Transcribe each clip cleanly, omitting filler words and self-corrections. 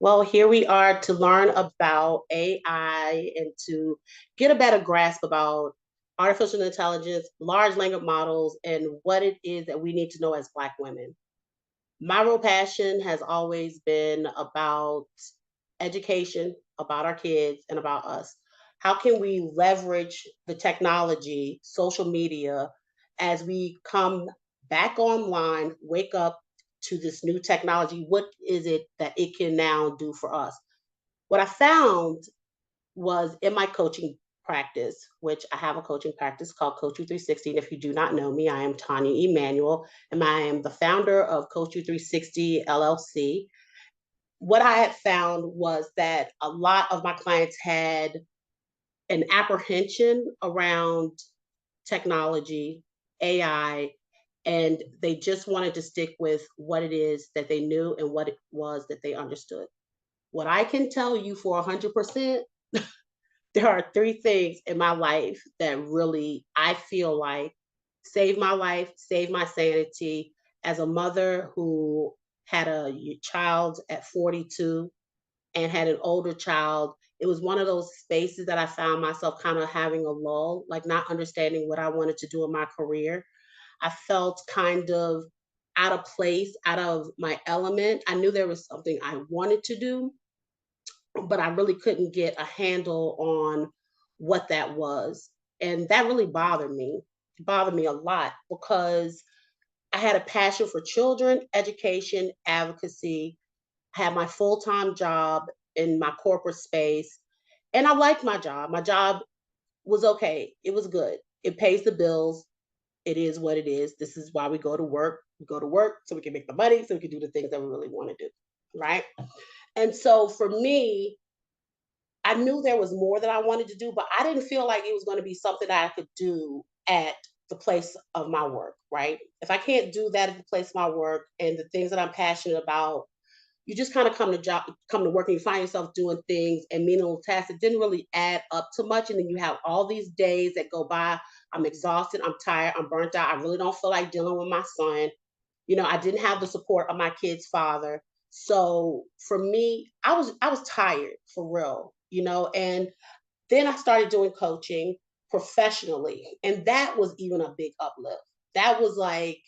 Well, here we are to learn about AI and to get a better grasp about artificial intelligence, large language models, and what it is that we need to know as Black women. My real passion has always been about education, about our kids, and about us. How can we leverage the technology, social media, as we come back online, wake up to this new technology? What is it that it can now do for us? What I found was in my coaching practice, which I have a coaching practice called Coach You 360. And if you do not know me, I am Tonia Emanuel, and I am the founder of Coach You 360 LLC. What I had found was that a lot of my clients had an apprehension around technology, AI, and they just wanted to stick with what it is that they knew and what it was that they understood. What I can tell you for 100%, there are three things in my life that really I feel like saved my life, saved my sanity as a mother who had a child at 42 and had an older child. It was one of those spaces that I found myself kind of having a lull, like not understanding what I wanted to do in my career. I felt kind of out of place, out of my element. I knew there was something I wanted to do, but I really couldn't get a handle on what that was. And that really bothered me. It bothered me a lot because I had a passion for children, education, advocacy, had my full-time job in my corporate space, and I liked my job. My job was okay. It was good. It pays the bills. It is what it is. This is why we go to work. We go to work so we can make the money, so we can do the things that we really want to do. Right. And so for me, I knew there was more that I wanted to do, but I didn't feel like it was going to be something that I could do at the place of my work, right? If I can't do that at the place of my work and the things that I'm passionate about, you just kind of come to work and you find yourself doing things and menial tasks that didn't really add up to much. And then you have all these days that go by. I'm exhausted, I'm tired, I'm burnt out. I really don't feel like dealing with my son. I didn't have the support of my kid's father. So for me, I was tired for real, and then I started doing coaching professionally. And that was even a big uplift. That was like,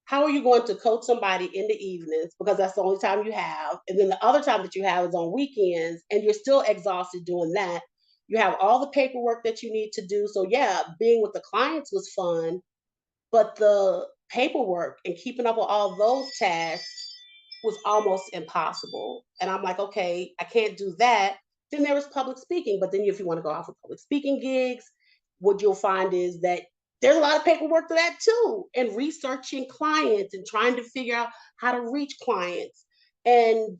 how are you going to coach somebody in the evenings because that's the only time you have? And then the other time that you have is on weekends, and you're still exhausted doing that. You have all the paperwork that you need to do. So, yeah, being with the clients was fun, but the paperwork and keeping up with all those tasks was almost impossible. And I'm like, okay, I can't do that. Then there was public speaking. But then if you want to go out for public speaking gigs, what you'll find is that there's a lot of paperwork for that too, and researching clients and trying to figure out how to reach clients. And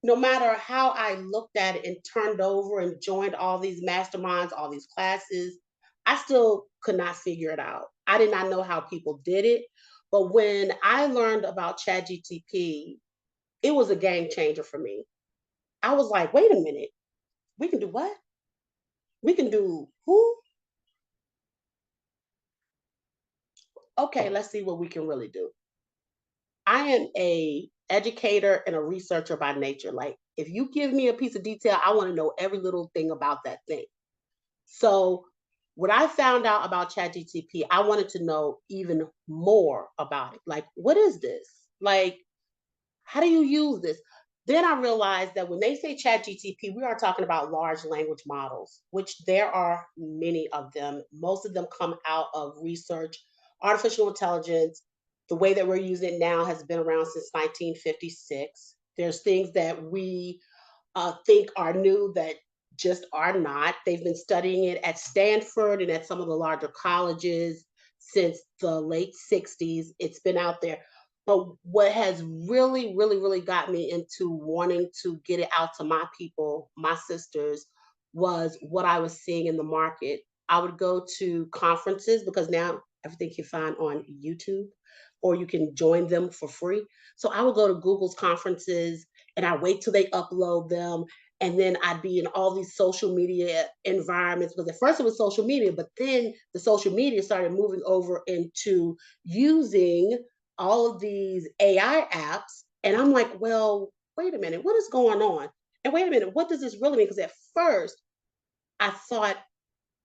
no matter how I looked at it and turned over and joined all these masterminds, all these classes, I still could not figure it out. I did not know how people did it. But when I learned about ChatGPT, it was a game changer for me. I was like, wait a minute, we can do what? We can do who? Okay, let's see what we can really do. I am a educator and a researcher by nature. Like if you give me a piece of detail, I want to know every little thing about that thing. So when I found out about ChatGPT, I wanted to know even more about it. Like, what is this? Like, how do you use this? Then I realized that when they say ChatGPT, we are talking about large language models, which there are many of them. Most of them come out of research. Artificial intelligence, the way that we're using it now, has been around since 1956. There's things that we think are new that just are not. They've been studying it at Stanford and at some of the larger colleges since the late 60s. It's been out there. But what has really, really, really got me into wanting to get it out to my people, my sisters, was what I was seeing in the market. I would go to conferences because now everything you find on YouTube or you can join them for free. So I would go to Google's conferences and I wait till they upload them. And then I'd be in all these social media environments because at first it was social media, but then the social media started moving over into using all of these AI apps. And I'm like, well, wait a minute, what is going on? And wait a minute, what does this really mean? Because at first I thought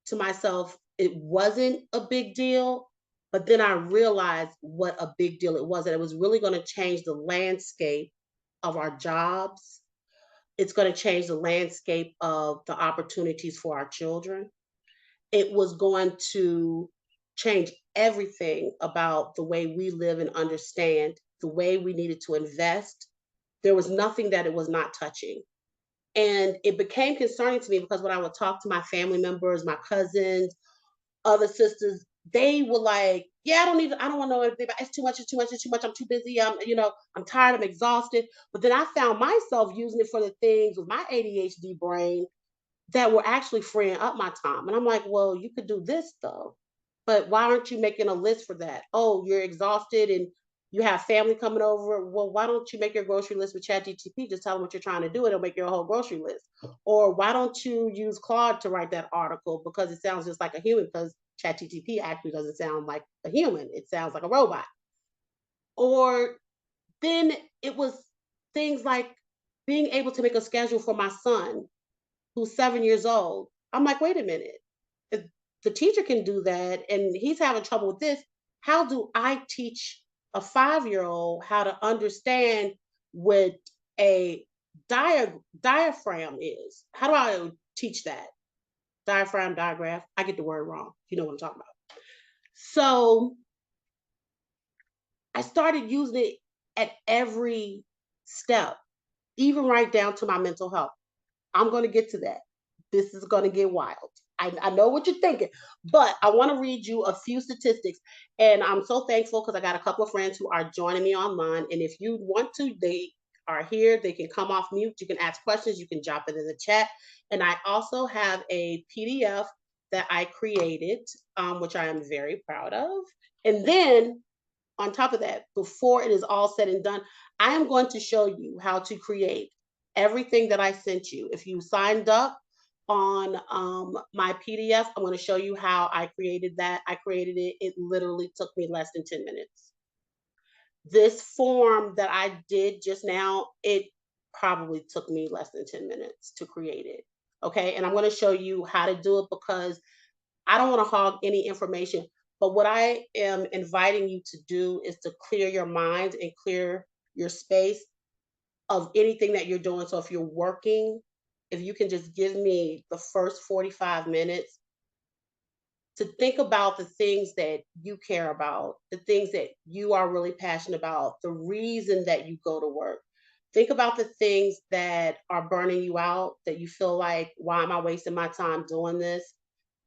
to myself it wasn't a big deal, but then I realized what a big deal it was, and it was really going to change the landscape of our jobs. It's going to change the landscape of the opportunities for our children. It was going to change everything about the way we live and understand, the way we needed to invest. There was nothing that it was not touching. And it became concerning to me because when I would talk to my family members, my cousins, other sisters, they were like, "Yeah, I don't want to know anything about it. It's too much, it's too much, it's too much. I'm too busy. I'm tired, I'm exhausted." But then I found myself using it for the things with my ADHD brain that were actually freeing up my time. And I'm like, well, you could do this though. But why aren't you making a list for that? Oh, you're exhausted and you have family coming over. Well, why don't you make your grocery list with ChatGPT? Just tell them what you're trying to do, and it'll make your whole grocery list. Or why don't you use Claude to write that article because it sounds just like a human? Because ChatGPT actually doesn't sound like a human; it sounds like a robot. Or then it was things like being able to make a schedule for my son who's 7 years old. I'm like, wait a minute. If the teacher can do that and he's having trouble with this, how do I teach a 5 year old how to understand what a diaphragm is? How do I teach that? Diaphragm, digraph. I get the word wrong. You know what I'm talking about. So I started using it at every step, even right down to my mental health. I'm going to get to that. This is going to get wild. I know what you're thinking, but I want to read you a few statistics. And I'm so thankful because I got a couple of friends who are joining me online. And if you want to, they are here. They can come off mute. You can ask questions. You can drop it in the chat. And I also have a PDF that I created, which I am very proud of. And then on top of that, before it is all said and done, I am going to show you how to create everything that I sent you. If you signed up on my PDF, I'm going to show you how I created that. I created it. It literally took me less than 10 minutes. This form that I did just now, it probably took me less than 10 minutes to create it. Okay. And I'm going to show you how to do it because I don't want to hog any information, but what I am inviting you to do is to clear your mind and clear your space of anything that you're doing. So if you're working, if you can just give me the first 45 minutes to think about the things that you care about, the things that you are really passionate about, the reason that you go to work. Think about the things that are burning you out, that you feel like, why am I wasting my time doing this?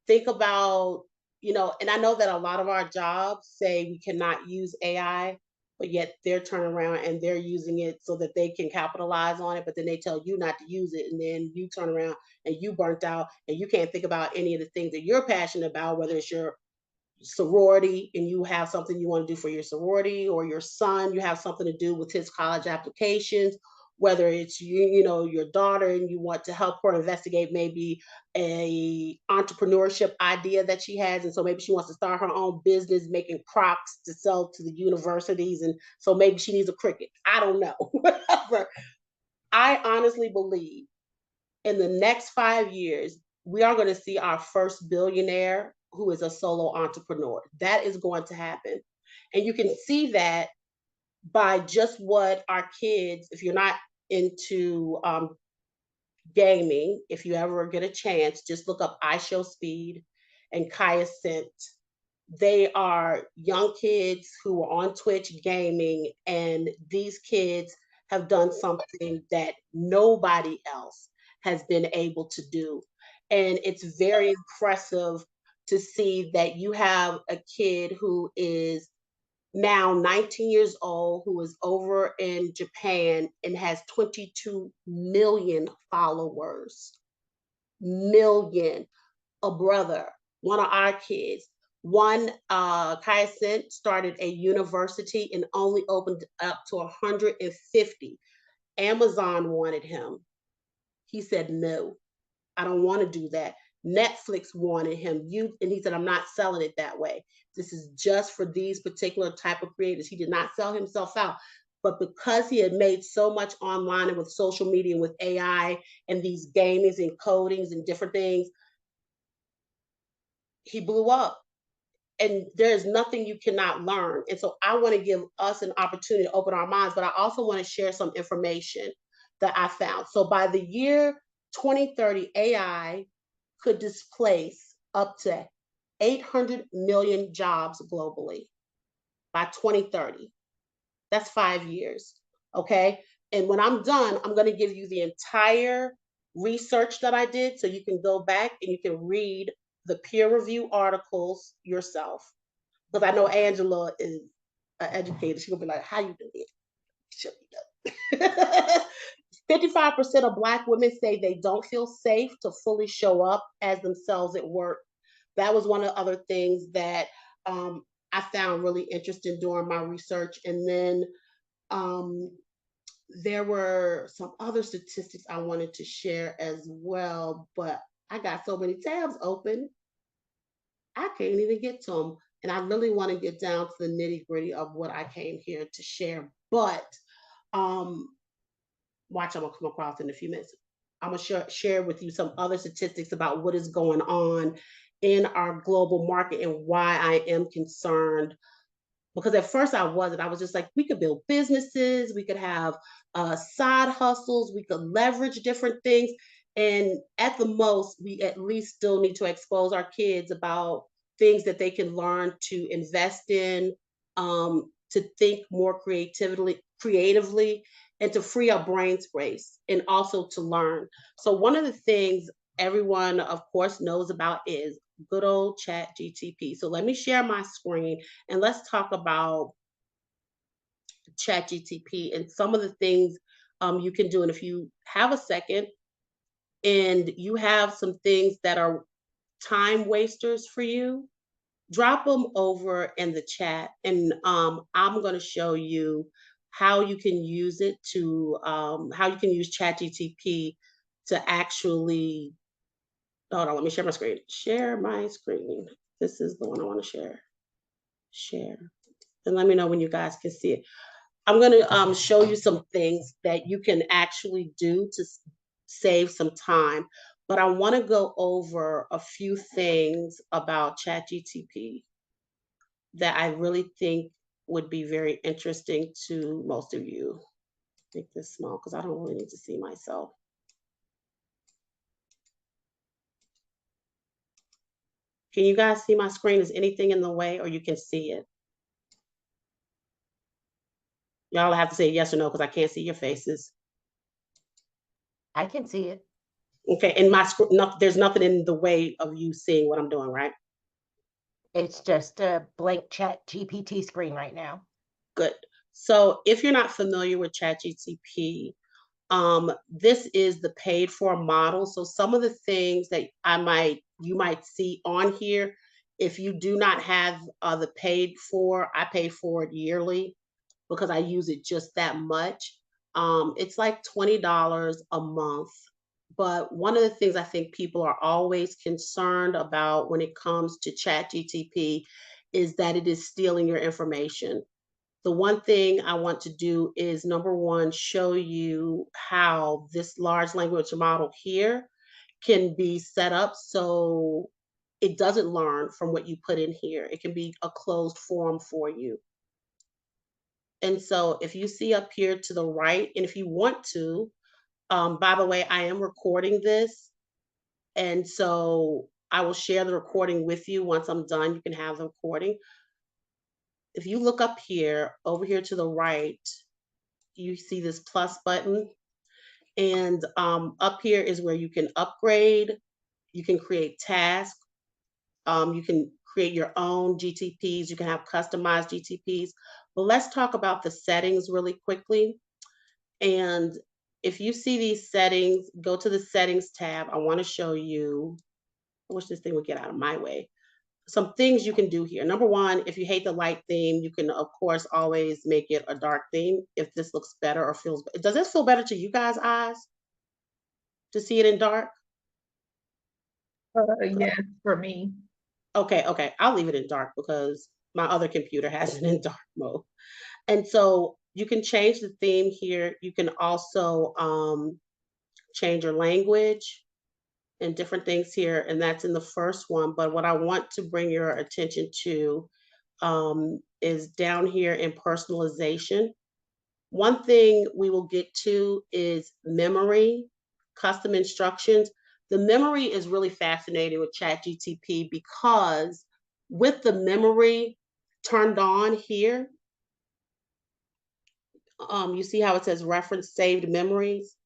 Think about, and I know that a lot of our jobs say we cannot use AI, but yet they're turning around and they're using it so that they can capitalize on it, but then they tell you not to use it. And then you turn around and you burnt out and you can't think about any of the things that you're passionate about, whether it's your sorority and you have something you want to do for your sorority, or your son, you have something to do with his college applications, whether it's your daughter and you want to help her investigate maybe a entrepreneurship idea that she has, and so maybe she wants to start her own business making Crocs to sell to the universities, and so maybe she needs a Cricut. I don't know. Whatever. I honestly believe in the next 5 years, we are going to see our first billionaire who is a solo entrepreneur. That is going to happen. And you can see that by just what our kids, if you're not into gaming, if you ever get a chance, just look up I Show Speed and Kaya Scent. They are young kids who are on Twitch gaming, and these kids have done something that nobody else has been able to do. And it's very impressive to see that you have a kid who is now 19 years old, who is over in Japan and has 22 million followers. Million. A brother, one of our kids. One, Kaizen started a university and only opened up to 150. Amazon wanted him. He said, no, I don't want to do that. Netflix wanted him. And he said, I'm not selling it that way. This is just for these particular type of creators. He did not sell himself out. But because he had made so much online and with social media and with AI and these gamings and codings and different things, he blew up. And there's nothing you cannot learn. And so I want to give us an opportunity to open our minds, but I also want to share some information that I found. So by the year 2030, AI could displace up to 800 million jobs globally by 2030. That's 5 years. Okay. And when I'm done, I'm going to give you the entire research that I did so you can go back and you can read the peer review articles yourself. Because I know Angela is an educator. She's going to be like, how you do it? She'll be done. 55% of Black women say they don't feel safe to fully show up as themselves at work. That was one of the other things that I found really interesting during my research. And then um, there were some other statistics I wanted to share as well, but I got so many tabs open, I can't even get to them. And I really want to get down to the nitty gritty of what I came here to share. But um, watch, I'm gonna come across in a few minutes. I'm gonna share with you some other statistics about what is going on in our global market and why I am concerned, because at first I wasn't. I was just like, we could build businesses, we could have side hustles, we could leverage different things. And at the most, we at least still need to expose our kids about things that they can learn to invest in, to think more creatively, and to free up brain space and also to learn. So one of the things everyone, of course, knows about is good old Chat GTP. So let me share my screen and let's talk about ChatGTP and some of the things you can do. And if you have a second and you have some things that are time wasters for you, drop them over in the chat. And I'm going to show you how you can use it to, how you can use ChatGTP to actually, hold on, let me share my screen. Share my screen. This is the one I want to share. Share. And let me know when you guys can see it. I'm going to show you some things that you can actually do to save some time. But I want to go over a few things about ChatGTP that I really think would be very interesting to most of you. Make this small because I don't really need to see myself. Can you guys see my screen? Is anything in the way or you can see it? Y'all have to say yes or no because I can't see your faces. I can see it. Okay, and my screen, no, there's nothing in the way of you seeing what I'm doing, right? It's just a blank Chat GPT screen right now. Good. So if you're not familiar with ChatGPT, this is the paid for model. So some of the things that you might see on here, if you do not have the paid for, I pay for it yearly because I use it just that much. It's like $20 a month. But one of the things I think people are always concerned about when it comes to ChatGPT is that it is stealing your information. The one thing I want to do is number one, show you how this large language model here can be set up so it doesn't learn from what you put in here. It can be a closed form for you. And so if you see up here to the right, and if you want to, by the way, I am recording this. And so I will share the recording with you. Once I'm done, you can have the recording. If you look up here, over here to the right, you see this plus button. And up here is where you can upgrade, you can create tasks, you can create your own GTPs, you can have customized GTPs. But let's talk about the settings really quickly. And if you see these settings, go to the settings tab. I want to show you, I wish this thing would get out of my way. Some things you can do here. Number one, if you hate the light theme, you can of course always make it a dark theme if this looks better or feels, does this feel better to you guys' eyes to see it in dark? Yes, for me. Okay, okay. I'll leave it in dark because my other computer has it in dark mode. And so You can change the theme here. You can also change your language and different things here, and that's in the first one. But what I want to bring your attention to is down here in personalization. One thing we will get to is memory, custom instructions. The memory is really fascinating with ChatGTP because with the memory turned on here, you see how it says reference saved memories?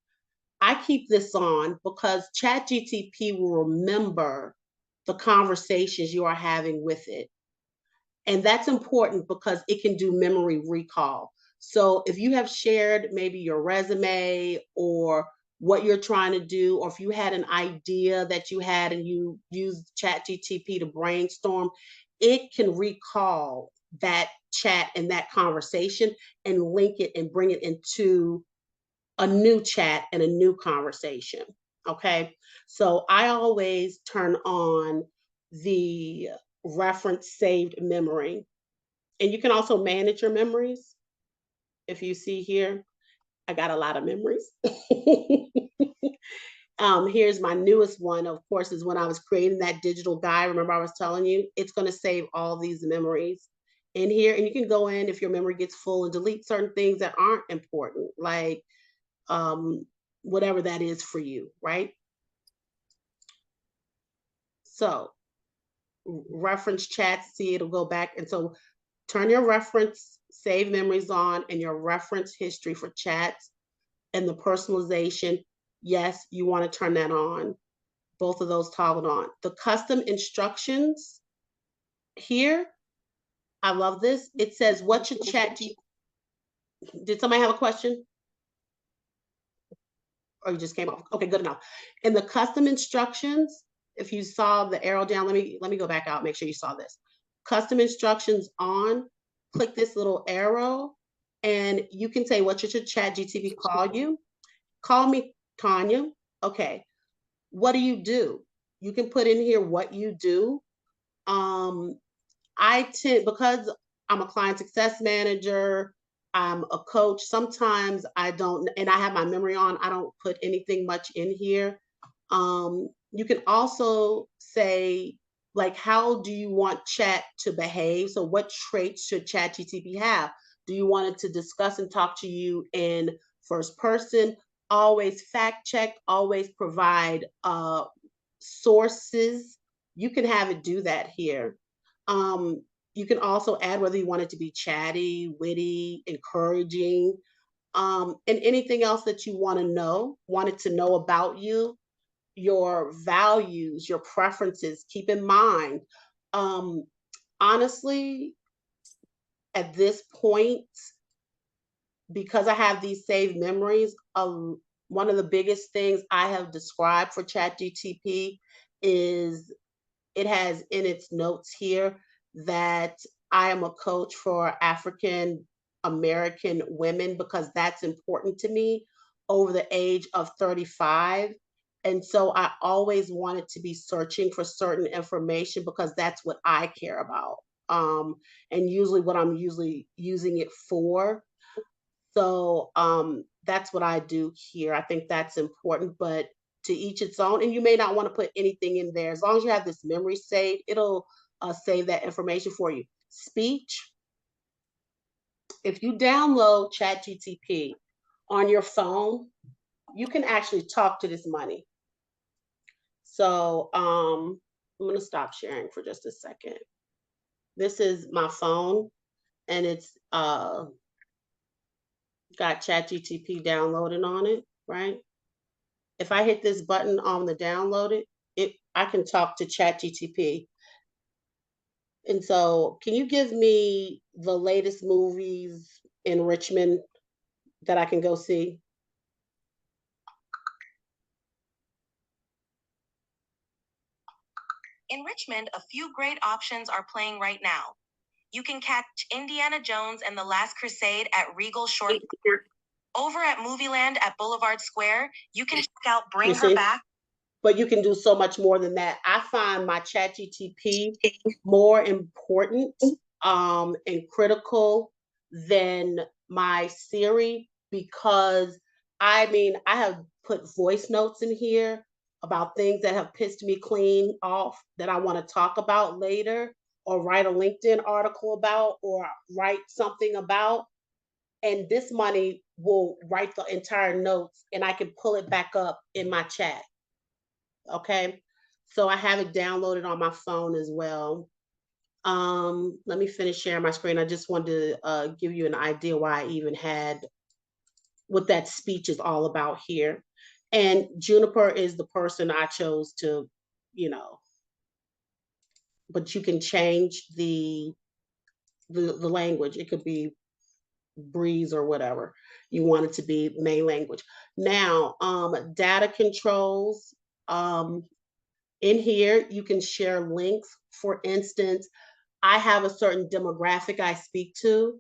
I keep this on because ChatGTP will remember the conversations you are having with it. And that's important because it can do memory recall. So if you have shared maybe your resume or what you're trying to do, or if you had an idea that you had and you used ChatGTP to brainstorm, it can recall that chat and that conversation and link it and bring it into a new chat and a new conversation. Okay. So I always turn on the reference saved memory. And you can also manage your memories. If you see here, I got a lot of memories. Here's my newest one, of course, is when I was creating that digital guide. Remember, I was telling you it's going to save all these memories in here. And you can go in if your memory gets full and delete certain things that aren't important, like um, whatever that is for you, right? So reference chats, see, it'll go back. And so turn your reference save memories on and your reference history for chats and the personalization. Yes, you want to turn that on. Both of those toggled on. The custom instructions here, I love this. It says, what should chat? Did somebody have a question? Or you just came off? Okay, good enough. In the custom instructions, if you saw the arrow down, let me go back out, make sure you saw this. Custom instructions on, click this little arrow, and you can say, what should ChatGPT call you? Call me Tonia. Okay. What do you do? You can put in here what you do. I tend, because I'm a client success manager, I'm a coach. Sometimes I don't, and I have my memory on, I don't put anything much in here. You can also say, like, how do you want chat to behave? So what traits should ChatGPT have? Do you want it to discuss and talk to you in first person? Always fact check, always provide sources. You can have it do that here. Um, you can also add whether you want it to be chatty, witty, encouraging, and anything else that you want it to know about you, your values, your preferences. Keep in mind, um, honestly, at this point, because I have these saved memories, one of the biggest things I have described for ChatGTP is it has in its notes here that I am a coach for African American women because that's important to me over the age of 35. And so I always wanted to be searching for certain information because that's what I care about. And usually what I'm usually using it for. So that's what I do here. I think that's important, but to each its own. And you may not want to put anything in there. As long as you have this memory saved, it'll save that information for you. Speech. If you download ChatGTP on your phone, you can actually talk to this money. So I'm going to stop sharing for just a second. This is my phone, and it's got ChatGTP downloaded on it, right? If I hit this button on the download I can talk to ChatGTP. And so, can you give me the latest movies in Richmond that I can go see? In Richmond, a few great options are playing right now. You can catch Indiana Jones and the Last Crusade at Regal Short. Over at Movieland at Boulevard Square, you can check out Bring Her Back. But you can do so much more than that. I find my ChatGTP more important and critical than my Siri because I mean, I have put voice notes in here about things that have pissed me clean off that I want to talk about later, or write a LinkedIn article about, or write something about. And this money will write the entire notes and I can pull it back up in my chat. Okay. So I have it downloaded on my phone as well. Let me finish sharing my screen. I just wanted to give you an idea why I even had what that speech is all about here. And Juniper is the person I chose to, you know, but you can change the language. It could be Breeze or whatever you want it to be, main language. Now, data controls. Um, in here, you can share links. For instance, I have a certain demographic I speak to.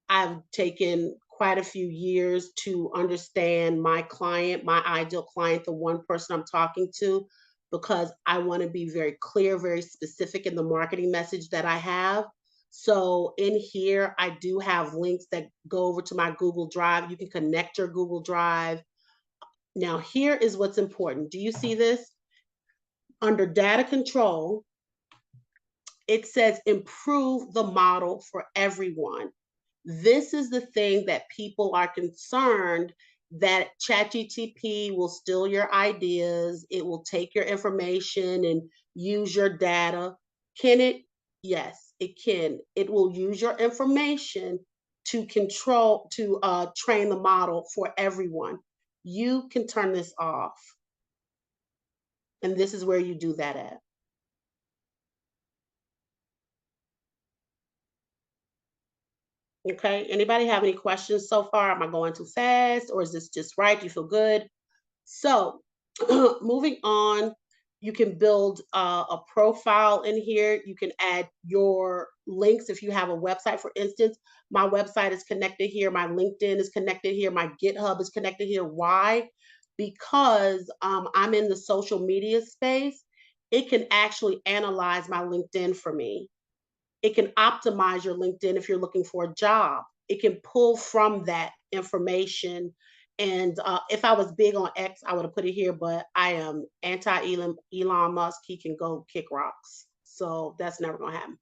I've taken quite a few years to understand my client, my ideal client, the one person I'm talking to, because I want to be very clear, very specific in the marketing message that I have. So in here, I do have links that go over to my Google Drive. You can connect your Google Drive. Now, here is what's important. Do you see this? Under data control, it says improve the model for everyone. This is the thing that people are concerned that ChatGPT will steal your ideas, it will take your information and use your data. Can it? Yes, it can. It will use your information to train the model for everyone. You can turn this off. And this is where you do that at. Okay, anybody have any questions so far? Am I going too fast or is this just right? Do you feel good? So moving on, you can build a profile in here. You can add your links if you have a website, for instance. My website is connected here. My LinkedIn is connected here. My GitHub is connected here. Why? Because I'm in the social media space. It can actually analyze my LinkedIn for me. It can optimize your LinkedIn if you're looking for a job. It can pull from that information. And if I was big on X, I would have put it here, but I am anti Elon Musk. He can go kick rocks. So that's never going to happen.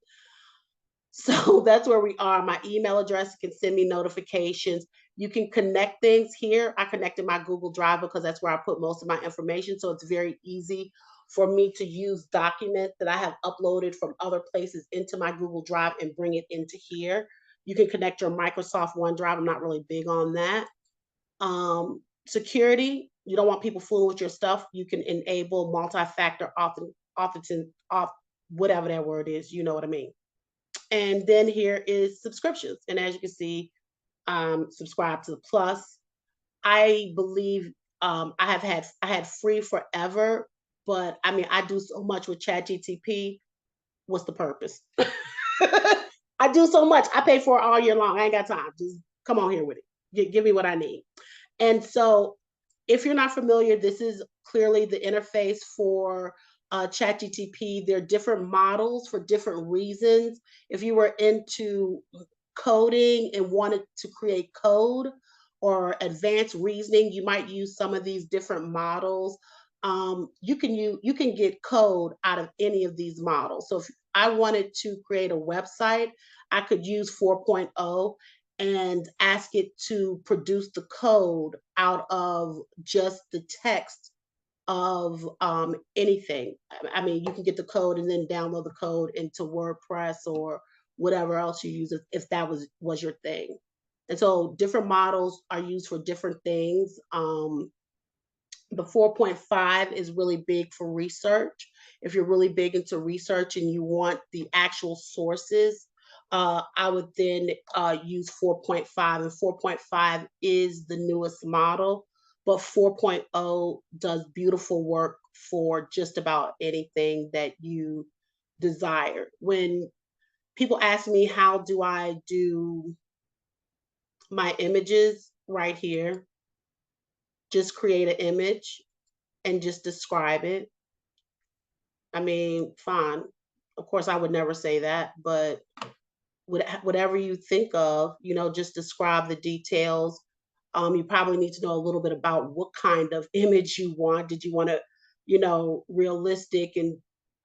So that's where we are. My email address can send me notifications. You can connect things here. I connected my Google Drive because that's where I put most of my information. So it's very easy for me to use documents that I have uploaded from other places into my Google Drive and bring it into here. You can connect your Microsoft OneDrive. I'm not really big on that. Security, you don't want people fooling with your stuff. You can enable multi-factor whatever that word is. You know what I mean. And then here is subscriptions. And as you can see, subscribe to the plus. I believe I had free forever, but I mean I do so much with ChatGPT. What's the purpose? I do so much. I pay for it all year long. I ain't got time. Just come on here with it. Give me what I need. And so if you're not familiar, this is clearly the interface for ChatGPT. There are different models for different reasons. If you were into coding and wanted to create code or advanced reasoning, you might use some of these different models. You can get code out of any of these models. So if I wanted to create a website, I could use 4.0 and ask it to produce the code out of just the text of anything. I mean, you can get the code and then download the code into WordPress or whatever else you use if that was your thing. And so different models are used for different things. The 4.5 is really big for research. If you're really big into research and you want the actual sources, I would then use 4.5, and 4.5 is the newest model, but 4.0 does beautiful work for just about anything that you desire. When people ask me, how do I do my images right here? Just create an image and just describe it. I mean, fine. Of course, I would never say that, but whatever you think of, just describe the details. You probably need to know a little bit about what kind of image you want. Did you want to, realistic, and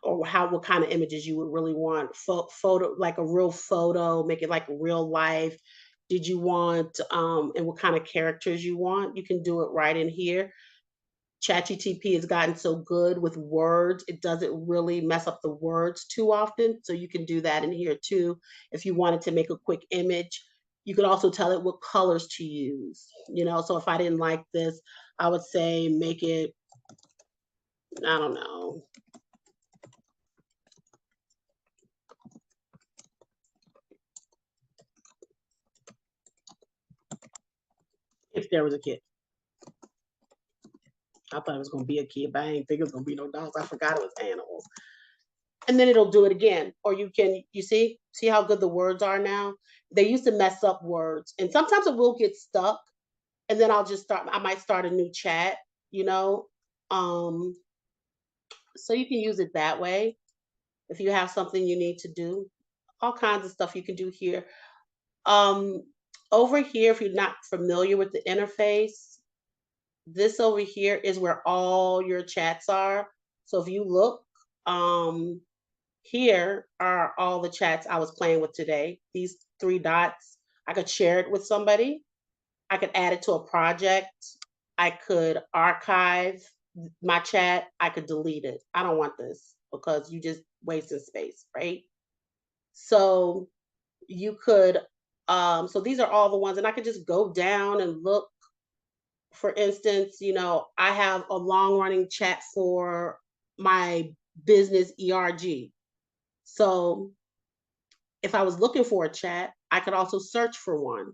or what kind of images you would really want? Photo, like a real photo, make it like real life. Did you want, and what kind of characters you want? You can do it right in here. ChatGPT has gotten so good with words, it doesn't really mess up the words too often. So you can do that in here too. If you wanted to make a quick image, you could also tell it what colors to use. So if I didn't like this, I would say make it, I don't know, if there was a kid. I thought it was going to be a kid, but I didn't think it was going to be no dogs. I forgot it was animals. And then it'll do it again. Or you see how good the words are now? They used to mess up words, and sometimes it will get stuck. And then I might start a new chat, you know. Um, so you can use it that way if you have something you need to do. All kinds of stuff you can do here. Um, Over here, if you're not familiar with the interface, this over here is where all your chats are. So if you look, um, here are all the chats I was playing with today. These three dots, I could share it with somebody. I could add it to a project. I could archive my chat. I could delete it. I don't want this because you just wasting space, right? So you could, so these are all the ones, and I could just go down and look. For instance, I have a long running chat for my business ERG. So if I was looking for a chat, I could also search for one.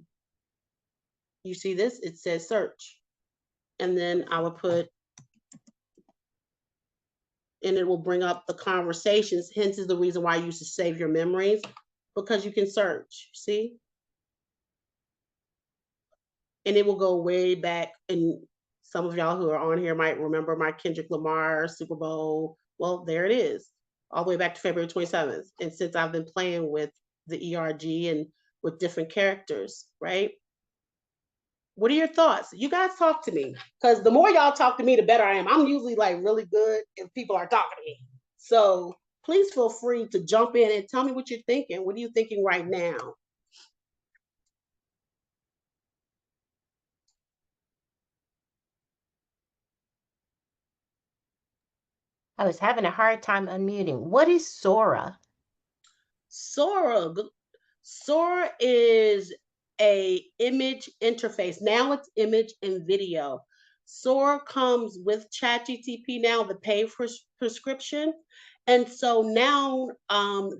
You see this? It says search. And then I would put, and it will bring up the conversations. Hence is the reason why I used to save your memories, because you can search, see? And it will go way back. And some of y'all who are on here might remember my Kendrick Lamar Super Bowl. Well, there it is, all the way back to February 27th. And since I've been playing with the ERG and with different characters, right? What are your thoughts? You guys talk to me, because the more y'all talk to me, the better I am. I'm usually like really good if people are talking to me. So please feel free to jump in and tell me what you're thinking. What are you thinking right now? I was having a hard time unmuting. What is Sora? Sora. Sora is a image interface. Now it's image and video. Sora comes with ChatGPT now, the paid prescription. And so now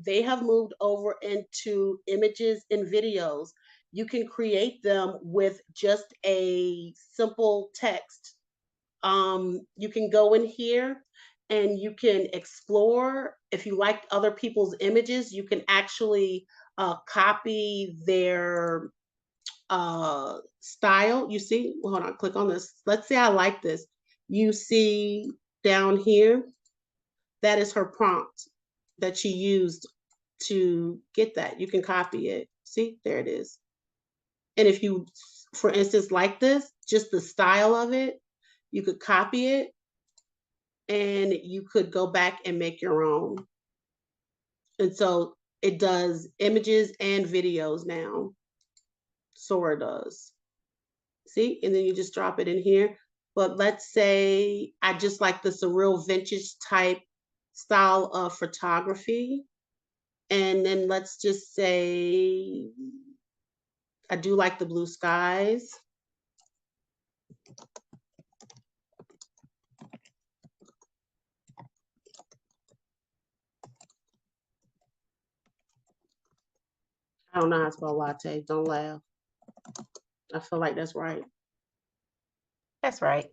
they have moved over into images and videos. You can create them with just a simple text. You can go in here and you can explore. If you like other people's images, you can actually copy their style. You see, hold on, click on this. Let's say I like this. You see down here, that is her prompt that she used to get that. You can copy it. See, there it is. And if you, for instance, like this, just the style of it, you could copy it and you could go back and make your own. And so it does images and videos now. Sora does. See, and then you just drop it in here. But let's say I just like this a real vintage type style of photography. And then let's just say I do like the blue skies. I don't know how to spell latte. Don't laugh. I feel like that's right. That's right.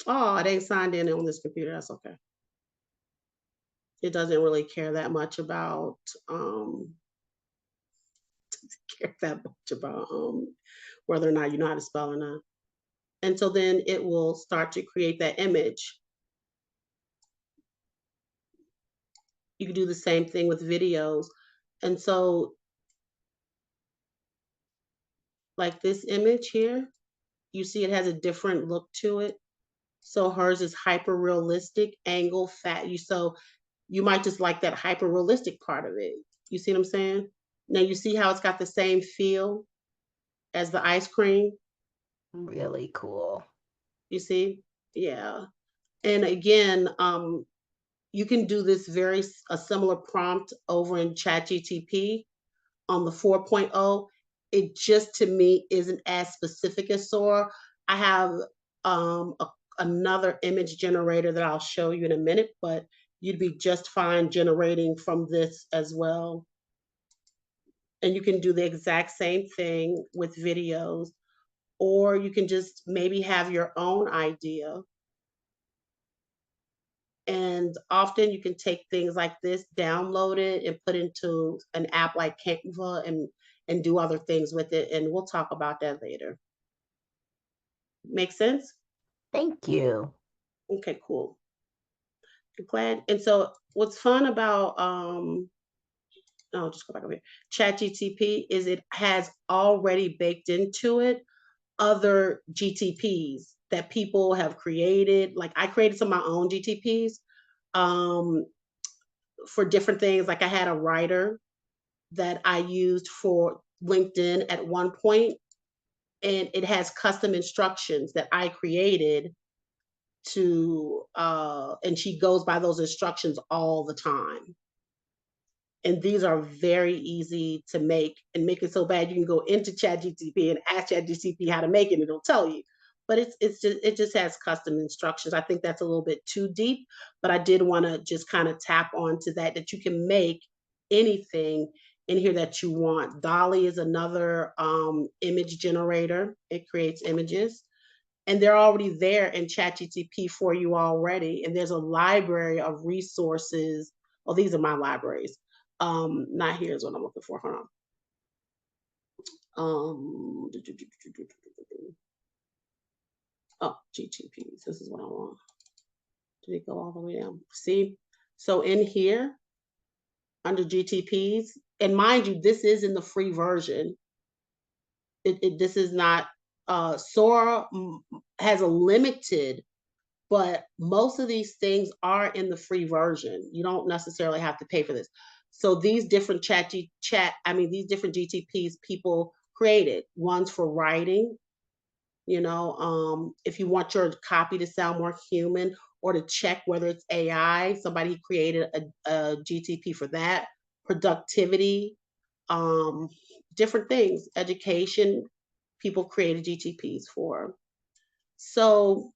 Oh, it ain't signed in on this computer. That's okay. It doesn't really care that much about whether or not you know how to spell or not. And so then it will start to create that image. You can do the same thing with videos. And so Like this image here, you see it has a different look to it. So hers is hyper realistic, angle, fat. So you might just like that hyper realistic part of it. You see what I'm saying? Now you see how it's got the same feel as the ice cream. Really cool. You see? Yeah. And again, you can do this a similar prompt over in ChatGTP on the 4.0. It just to me isn't as specific as Sora. I have another image generator that I'll show you in a minute, but you'd be just fine generating from this as well. And you can do the exact same thing with videos, or you can just maybe have your own idea. And often you can take things like this, download it, and put into an app like Canva and do other things with it. And we'll talk about that later. Make sense? Thank you. Okay, cool. I'm glad. And so what's fun about I'll just go back over here. ChatGTP is it has already baked into it other GTPs that people have created. Like I created some of my own GTPs um, for different things. Like I had a writer that I used for LinkedIn at one point, and it has custom instructions that I created and she goes by those instructions all the time. And these are very easy to make and make it so bad you can go into ChatGPT and ask ChatGPT how to make it and it'll tell you. But it just has custom instructions. I think that's a little bit too deep, but I did want to just kind of tap onto that you can make anything in here that you want. Dolly is another image generator. It creates images and they're already there in ChatGPT for you already. And there's a library of resources. Oh, these are my libraries. Not here's what I'm looking for. Hold on. Oh, GTPs. This is what I want. Did it go all the way down? See? So in here, under GTPs, and mind you, this is in the free version. This is not Sora has a limited, but most of these things are in the free version. You don't necessarily have to pay for this. So these different these different GTPs people created. One's for writing, if you want your copy to sound more human or to check whether it's AI, somebody created a GTP for that. Productivity, um, different things. Education, people created GTPs for. So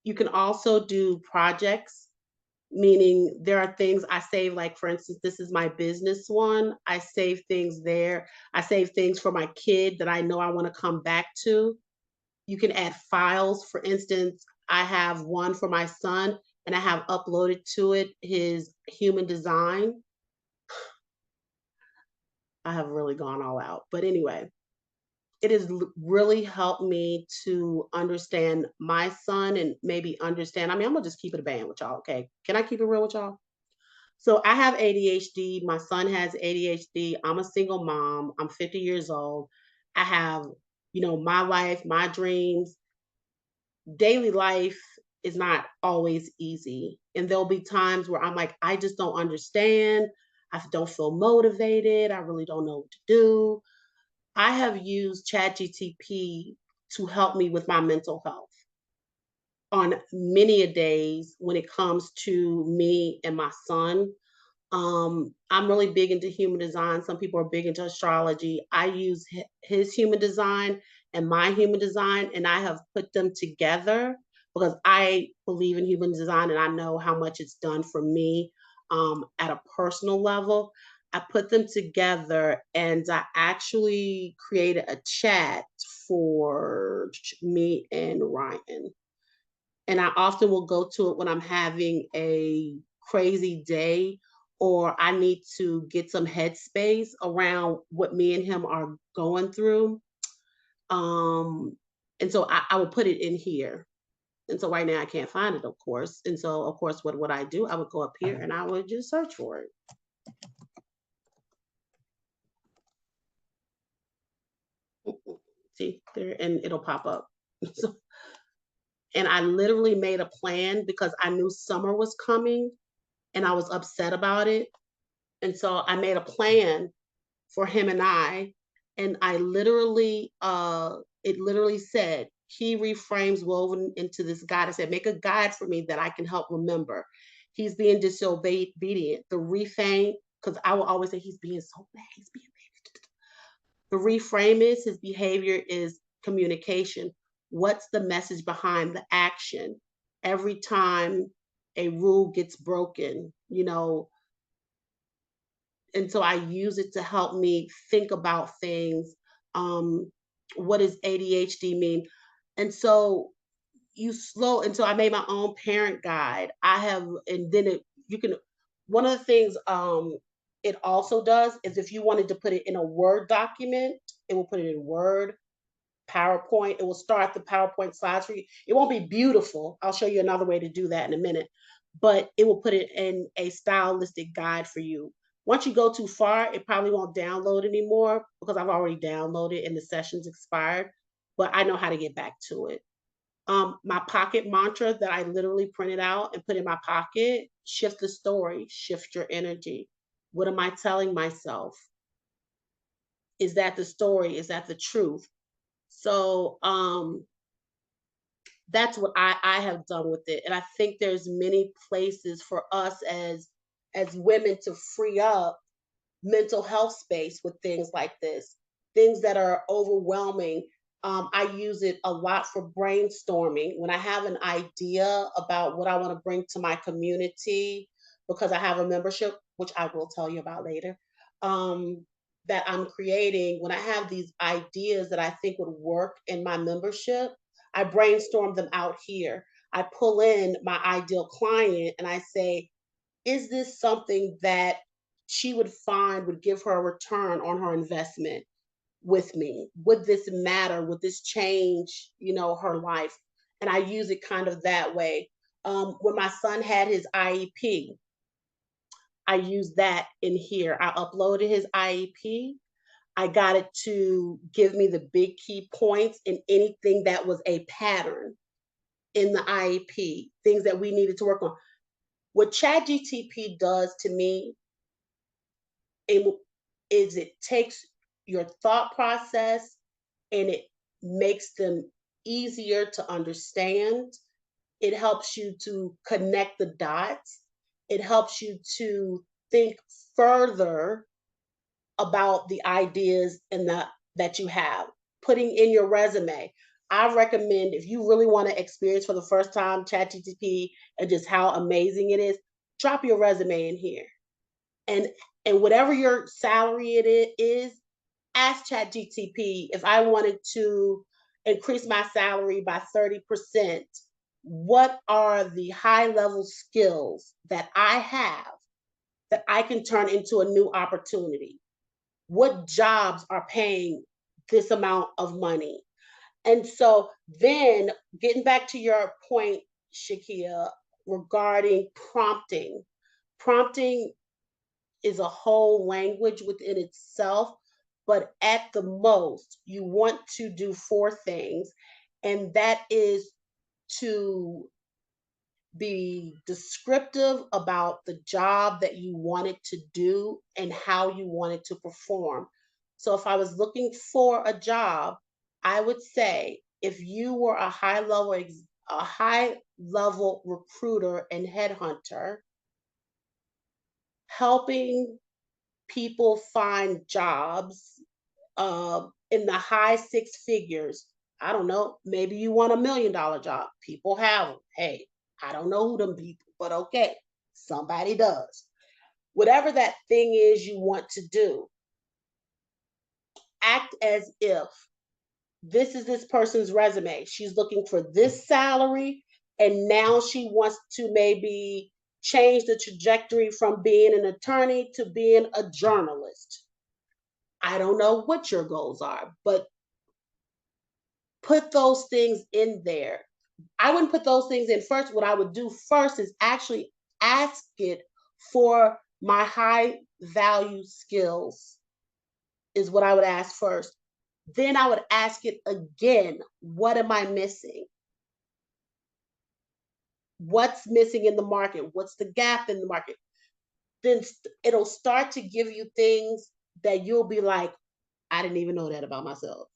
you can also do projects, meaning there are things I save, like for instance, this is my business one. I save things there. I save things for my kid that I know I want to come back to. You can add files. For instance, I have one for my son and I have uploaded to it his human design. I have really gone all out. But anyway, it has really helped me to understand my son and maybe understand. I mean, I'm gonna just keep it a band with y'all, okay? Can I keep it real with y'all? So I have ADHD. My son has ADHD. I'm a single mom. I'm 50 years old. I have, my life, my dreams. Daily life is not always easy. And there'll be times where I'm like, I just don't understand. I don't feel motivated. I really don't know what to do. I have used ChatGTP to help me with my mental health on many a days when it comes to me and my son. I'm really big into human design. Some people are big into astrology. I use his human design and my human design, and I have put them together because I believe in human design and I know how much it's done for me at a personal level. I put them together and I actually created a chat for me and Ryan. And I often will go to it when I'm having a crazy day or I need to get some headspace around what me and him are going through. Um, and so I will put it in here. And so right now I can't find it, of course. And so, of course, what would I do? I would go up here and I would just search for it. See there, and it'll pop up. So, and I literally made a plan because I knew summer was coming and I was upset about it. And so I made a plan for him and I literally, it literally said, key reframes woven into this guide. I said, make a guide for me that I can help remember. He's being disobedient. The reframe, because I will always say he's being so bad. He's being bad. The reframe is his behavior is communication. What's the message behind the action? Every time a rule gets broken, and so I use it to help me think about things. Um, what does ADHD mean? And so and so I made my own parent guide. And then you can, one of the things it also does is if you wanted to put it in a Word document, it will put it in Word, PowerPoint. It will start the PowerPoint slides for you. It won't be beautiful. I'll show you another way to do that in a minute, but it will put it in a stylistic guide for you. Once you go too far, it probably won't download anymore because I've already downloaded and the session's expired, but I know how to get back to it. My pocket mantra that I literally printed out and put in my pocket: shift the story, shift your energy. What am I telling myself? Is that the story? Is that the truth? So that's what I have done with it. And I think there's many places for us as women to free up mental health space with things like this, things that are overwhelming. I use it a lot for brainstorming. When I have an idea about what I want to bring to my community, because I have a membership, which I will tell you about later, that I'm creating, when I have these ideas that I think would work in my membership, I brainstorm them out here. I pull in my ideal client and I say, is this something that she would find would give her a return on her investment with me? Would this matter? Would this change, her life? And I use it kind of that way. When my son had his IEP, I used that in here. I uploaded his IEP. I got it to give me the big key points and anything that was a pattern in the IEP, things that we needed to work on. What ChatGPT does to me is it takes your thought process and it makes them easier to understand. It helps you to connect the dots. It helps you to think further about the ideas that you have. Putting in your resume. I recommend, if you really want to experience for the first time ChatGPT and just how amazing it is, drop your resume in here. And whatever your salary it is, ask ChatGPT if I wanted to increase my salary by 30%, what are the high level skills that I have that I can turn into a new opportunity? What jobs are paying this amount of money? And so then getting back to your point, Shakia, regarding prompting, prompting is a whole language within itself, but at the most, you want to do four things, and that is to be descriptive about the job that you wanted to do and how you wanted to perform. So if I was looking for a job, I would say if you were a high level recruiter and headhunter, helping people find jobs in the high six figures. I don't know, maybe you want $1 million job. People have them. Hey, I don't know who them people, but okay, somebody does. Whatever that thing is you want to do, act as if this is this person's resume. She's looking for this salary, and now she wants to maybe change the trajectory from being an attorney to being a journalist. I don't know what your goals are, but put those things in there. I wouldn't put those things in first. What I would do first is actually ask it for my high value skills, is what I would ask first. Then I would ask it again, what am I missing? What's missing in the market? What's the gap in the market? Then it'll start to give you things that you'll be like, I didn't even know that about myself.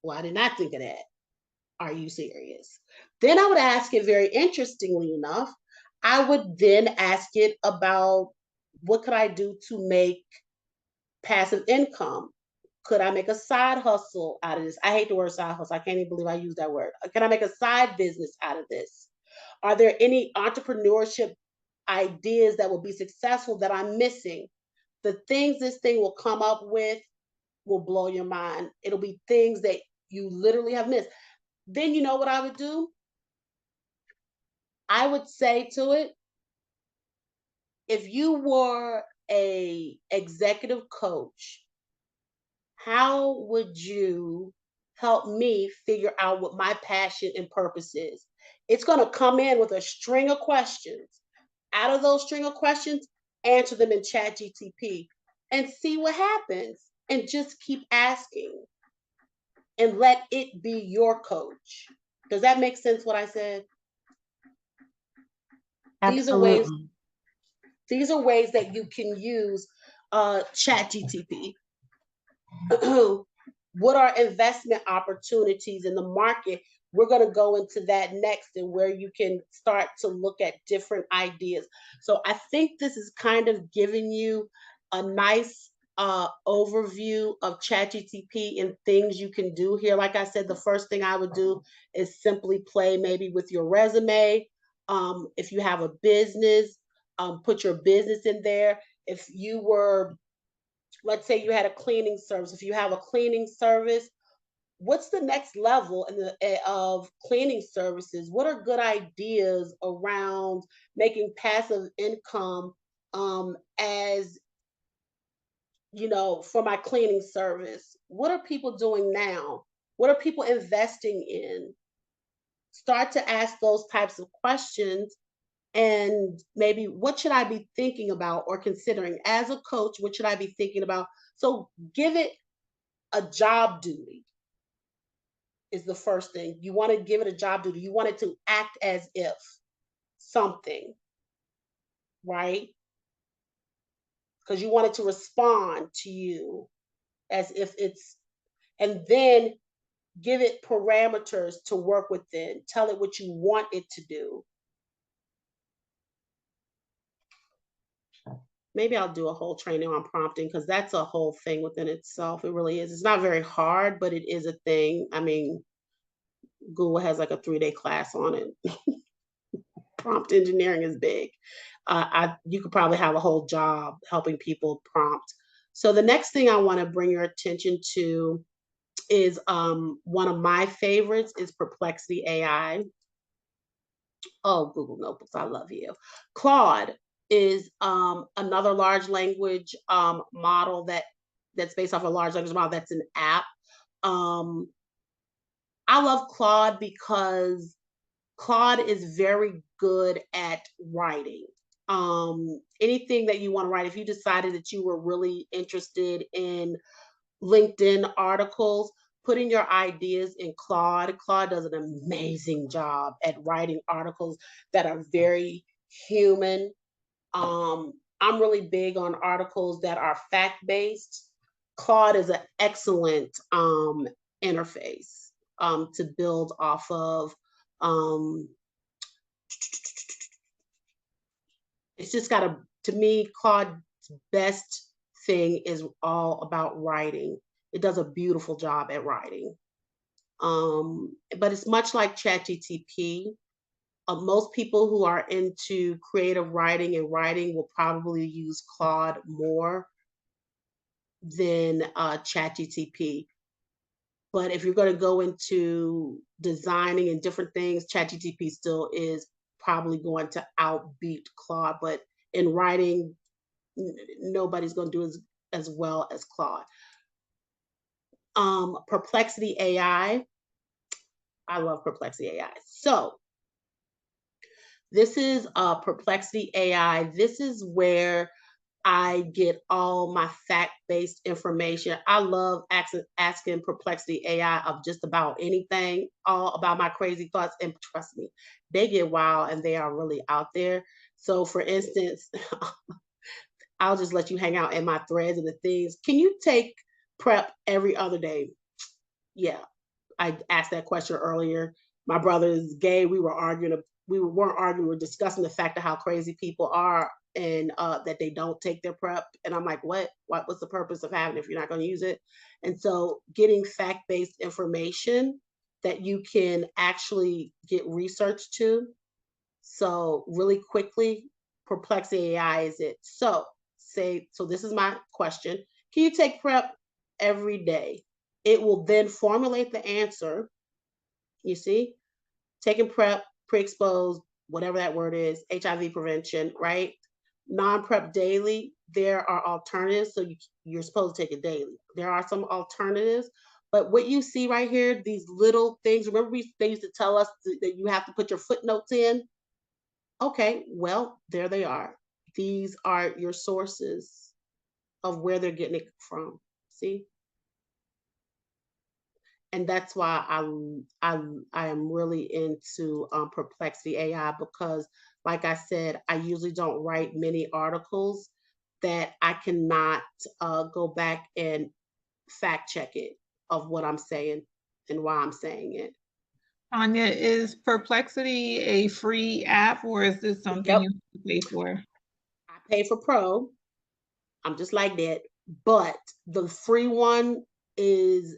Well, I did not think of that. Are you serious? Then I would ask it, very interestingly enough, I would then ask it about what could I do to make passive income? Could I make a side hustle out of this? I hate the word side hustle. I can't even believe I use that word. Can I make a side business out of this? Are there any entrepreneurship ideas that will be successful that I'm missing? The things this thing will come up with will blow your mind. It'll be things that you literally have missed. Then you know what I would do? I would say to it, if you were a executive coach, how would you help me figure out what my passion and purpose is? It's going to come in with a string of questions. Out of those string of questions, answer them in ChatGPT and see what happens. And just keep asking and let it be your coach. Does that make sense what I said? These are ways Absolutely. these are ways that you can use ChatGPT. What are investment opportunities in the market? We're going to go into that next, and where you can start to look at different ideas. So I think this is kind of giving you a nice overview of ChatGPT and things you can do here. Like I said, the first thing I would do is simply play maybe with your resume. If you have a business, put your business in there. If you were, let's say you had a cleaning service, if you have a cleaning service, what's the next level in of cleaning services? What are good ideas around making passive income, as for my cleaning service? What are people doing now? What are people investing in? Start to ask those types of questions, and maybe what should I be thinking about or considering as a coach? What should I be thinking about? So give it a job duty is the first thing. You want to give it a job duty. You want it to act as if something, right? Because you want it to respond to you as if it's, and then give it parameters to work within. Tell it what you want it to do. Maybe I'll do a whole training on prompting, because that's a whole thing within itself. It really is. It's not very hard, but it is a thing. I mean, Google has like a 3-day class on it. Prompt engineering is big. You could probably have a whole job helping people prompt. So the next thing I want to bring your attention to is one of my favorites is Perplexity AI. Oh, Google Notebooks, I love you. Claude is another large language model that's based off a large language model. That's an app. Um, I love Claude because Claude is very good at writing. Anything that you want to write, if you decided that you were really interested in LinkedIn articles, putting your ideas in Claude. Claude does an amazing job at writing articles that are very human. I'm really big on articles that are fact-based. Claude is an excellent interface to build off of. Um, it's just got to me, Claude's best thing is all about writing. It does a beautiful job at writing. But it's much like ChatGPT. Most people who are into creative writing and writing will probably use Claude more than ChatGPT. But if you're going to go into designing and different things, ChatGPT still is probably going to outbeat Claude. But in writing, nobody's going to do as well as Claude. Perplexity AI. I love Perplexity AI. So this is Perplexity AI. This is where I get all my fact-based information. I love asking Perplexity AI of just about anything, all about my crazy thoughts, and trust me, they get wild and they are really out there. So for instance, I'll just let you hang out in my threads and the things. Can you take prep every other day? Yeah, I asked that question earlier. My brother is gay. We were arguing. Weren't arguing. We were discussing the fact of how crazy people are and that they don't take their prep. And I'm like, what? What's the purpose of having it if you're not going to use it? And so, getting fact-based information that you can actually get research to. So, really quickly, Perplexity AI is it. So, so this is my question. Can you take prep every day? It will then formulate the answer. You see, taking prep, pre-exposed, whatever that word is, HIV prevention, right? Non-prep daily, there are alternatives. So you're supposed to take it daily. There are some alternatives. But what you see right here, these little things, remember they used to tell us that you have to put your footnotes in? Okay, well, there they are. These are your sources of where they're getting it from. See? And that's why I am really into Perplexity AI because, like I said, I usually don't write many articles that I cannot go back and fact check it of what I'm saying and why I'm saying it. Tonia, is Perplexity a free app or is this something Yep, you have to pay for? I pay for Pro. I'm just like that, but the free one is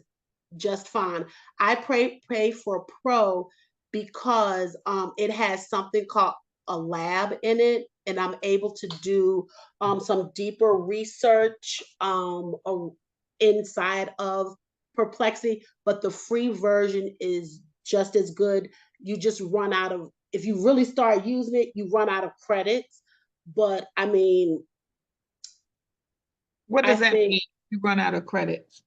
just fine. I pay for Pro because it has something called a lab in it, and I'm able to do some deeper research inside of Perplexity. But the free version is just as good. You just run out of, if you really start using it, you run out of credits. But I mean, What I does that think mean? You run out of credits.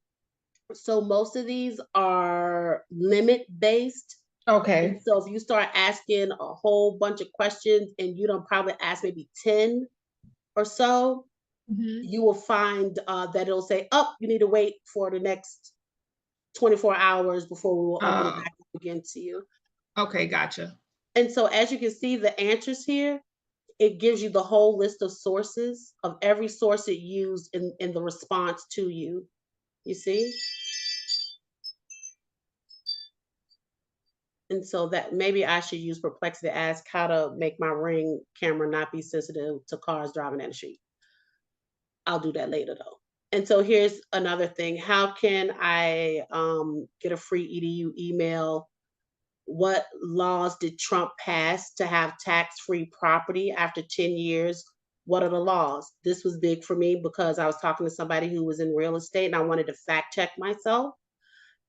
so. Most of these are limit based. And Okay. so if you start asking a whole bunch of questions and you don't probably ask maybe 10 or so, Mhm. you will find that it'll say, oh, you need to wait for the next 24 hours before we will open it back up again to you. Okay, gotcha. And so as you can see, the answers here, it gives you the whole list of sources of every source it used in the response to you. You see? And so that maybe I should use Perplexity to ask how to make my Ring camera not be sensitive to cars driving down the street. I'll do that later though. And so here's another thing. How can I get a free EDU email? What laws did Trump pass to have tax-free property after 10 years? What are the laws? This was big for me because I was talking to somebody who was in real estate and I wanted to fact check myself.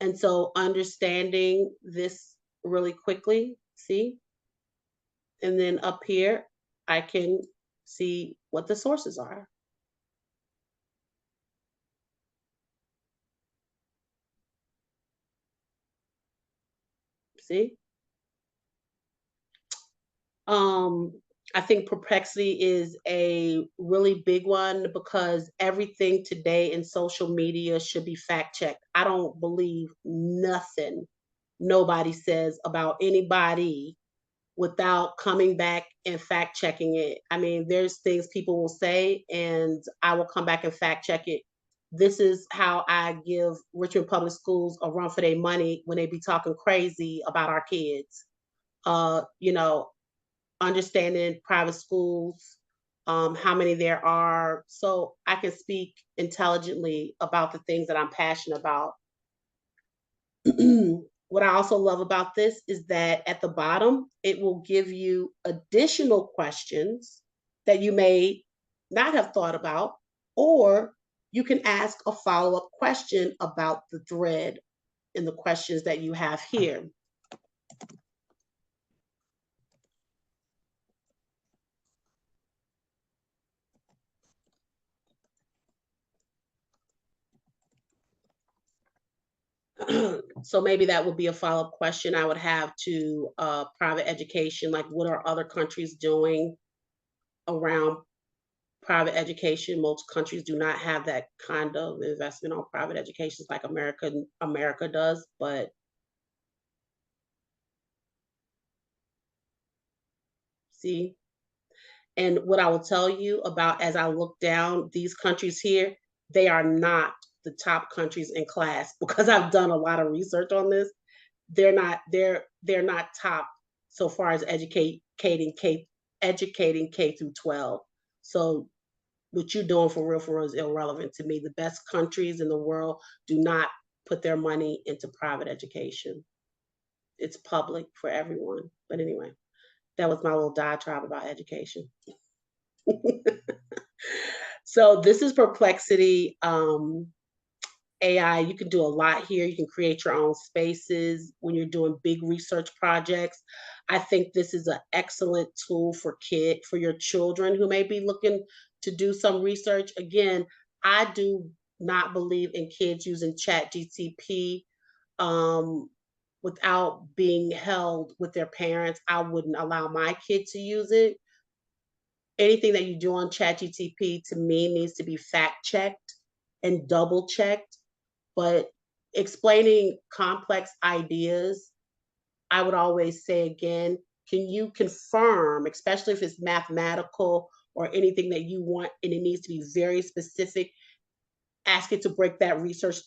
And so understanding this really quickly, see? And then up here, I can see what the sources are. See? Um, I think Perplexity is a really big one because everything today in social media should be fact checked. I don't believe nothing nobody says about anybody without coming back and fact checking it. I mean, there's things people will say, and I will come back and fact check it. This is how I give Richmond Public Schools a run for their money when they be talking crazy about our kids. You know, understanding private schools, how many there are, so I can speak intelligently about the things that I'm passionate about. What I also love about this is that at the bottom, it will give you additional questions that you may not have thought about, or you can ask a follow up question about the thread in the questions that you have here. So maybe that would be a follow-up question I would have to private education, like what are other countries doing around private education. Most countries do not have that kind of investment on private education like America does, but see. And what I will tell you about as I look down these countries here, they are not the top countries in class because I've done a lot of research on this. They're not top so far as educating K through 12. So what you're doing for real is irrelevant to me. The best countries in the world do not put their money into private education. It's public for everyone. But anyway, that was my little diatribe about education. So this is Perplexity. AI, you can do a lot here. You can create your own spaces when you're doing big research projects. I think this is an excellent tool for your children who may be looking to do some research. Again, I do not believe in kids using ChatGPT without being held with their parents. I wouldn't allow my kid to use it. Anything that you do on ChatGPT to me needs to be fact checked and double checked. But explaining complex ideas, I would always say again, can you confirm, especially if it's mathematical or anything that you want and it needs to be very specific, ask it to break that research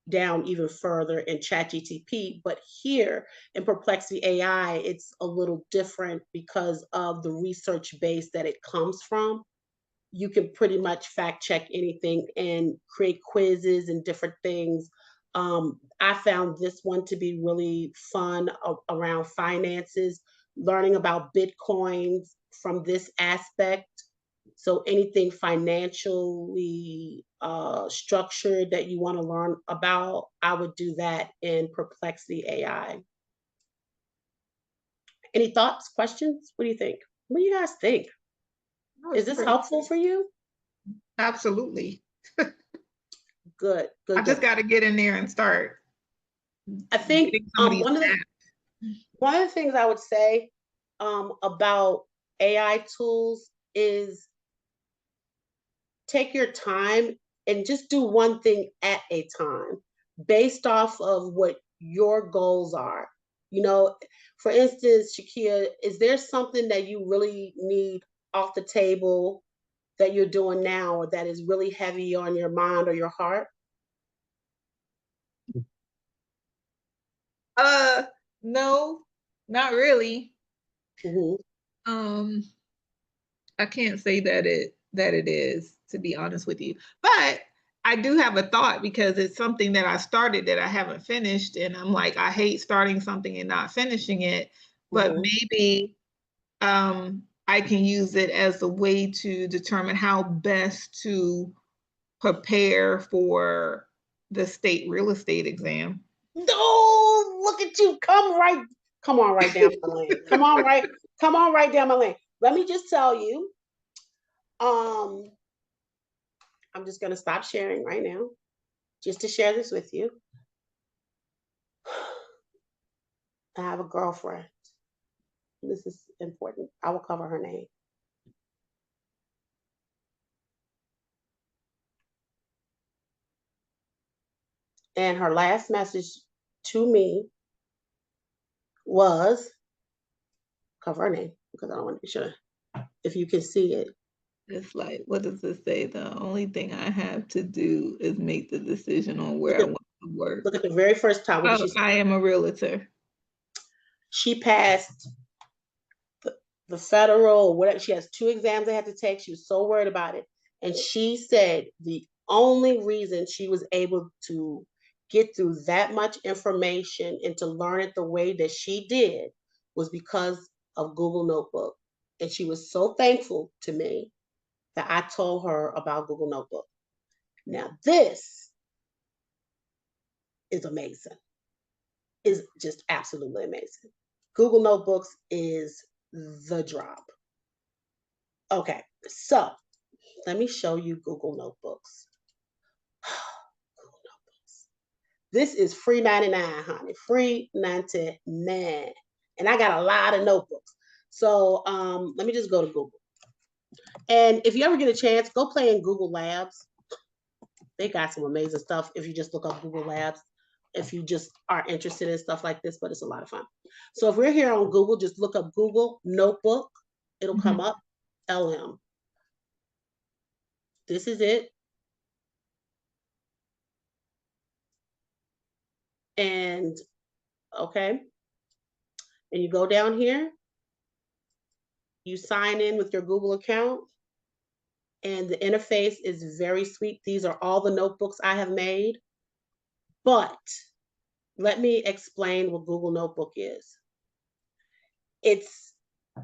down even further in ChatGPT. But here in Perplexity AI, it's a little different because of the research base that it comes from. You can pretty much fact check anything and create quizzes and different things. I found this one to be really fun around finances, learning about Bitcoins from this aspect. So anything financially structured that you want to learn about, I would do that in Perplexity AI. Any thoughts, questions? What do you think? What do you guys think? Is this helpful for you? Absolutely. Good. I just got to get in there and start. I think one of the things I would say about AI tools is take your time and just do one thing at a time based off of what your goals are. You know, for instance, Shakia, is there something that you really need off the table that you're doing now or that is really heavy on your mind or your heart? No, not really. Mm-hmm. I can't say that it is, to be honest with you. But I do have a thought because it's something that I started that I haven't finished. And I'm like, I hate starting something and not finishing it. But maybe I can use it as a way to determine how best to prepare for the state real estate exam. No, look at you. Come on right down my lane. Come on right down my lane. Let me just tell you, I'm just gonna stop sharing right now, just to share this with you. I have a girlfriend. This is important. I will cover her name. And her last message to me was cover her name because I don't want to be sure if you can see it. It's like, what does it say? The only thing I have to do is make the decision on where I want to work. Look at the very first time. What did she say? I am a realtor. She passed the federal, whatever. She has 2 exams they had to take. She was so worried about it. And she said the only reason she was able to get through that much information and to learn it the way that she did was because of Google Notebook. And she was so thankful to me that I told her about Google Notebook. Now, this is amazing. Is just absolutely amazing. Google Notebooks is the drop. Okay, so let me show you Google Notebooks. Google Notebooks. This is free 99, honey. Free 99. And I got a lot of notebooks. So let me just go to Google. And if you ever get a chance, go play in Google Labs. They got some amazing stuff if you just look up Google Labs, if you just are interested in stuff like this, but it's a lot of fun. So if we're here on Google, just look up Google Notebook. It'll come up, LM. This is it. And okay. And you go down here, you sign in with your Google account, and the interface is very sweet. These are all the notebooks I have made. But let me explain what Google Notebook is. It's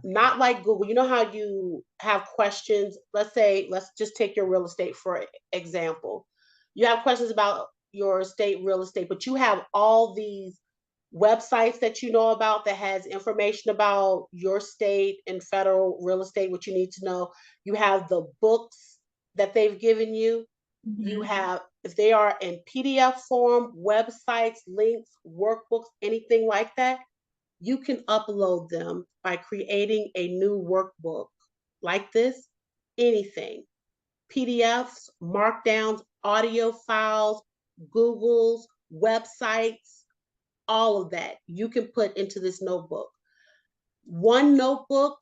not like Google. You know how you have questions? Let's say, let's just take your real estate for example. You have questions about your state real estate, but you have all these websites that you know about that has information about your state and federal real estate, what you need to know. You have the books that they've given you. You have, if they are in PDF form, websites, links, workbooks, anything like that, you can upload them by creating a new workbook like this, anything. PDFs, markdowns, audio files, Googles, websites, all of that you can put into this notebook. One notebook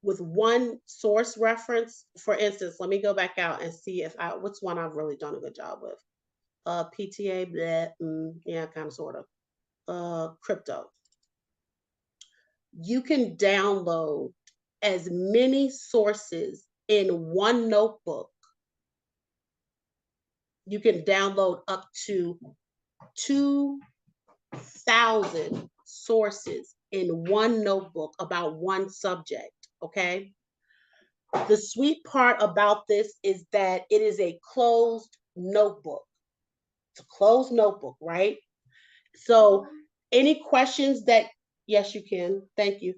with one source reference. For instance, let me go back out and see if what's one I've really done a good job with. PTA, yeah, kind of, sort of. Crypto. You can download as many sources in one notebook. You can download up to 2,000 sources in one notebook about one subject, okay? The sweet part about this is that it is a closed notebook. It's a closed notebook, right? So any questions that, yes, you can, thank you.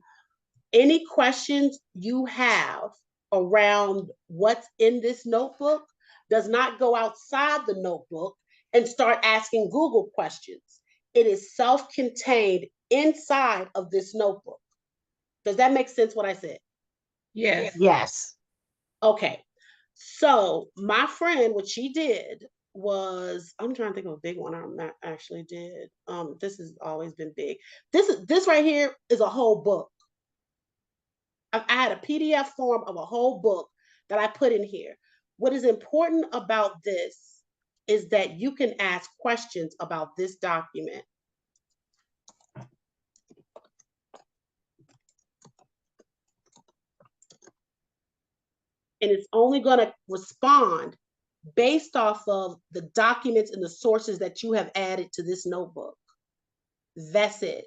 Any questions you have around what's in this notebook does not go outside the notebook and start asking Google questions. It is self-contained inside of this notebook. Does that make sense what I said? Yes. Yes. Okay. So my friend, what she did was, I'm trying to think of a big one I actually did. This has always been big. This right here is a whole book. I had a PDF form of a whole book that I put in here. What is important about this is that you can ask questions about this document. And it's only going to respond based off of the documents and the sources that you have added to this notebook. That's it.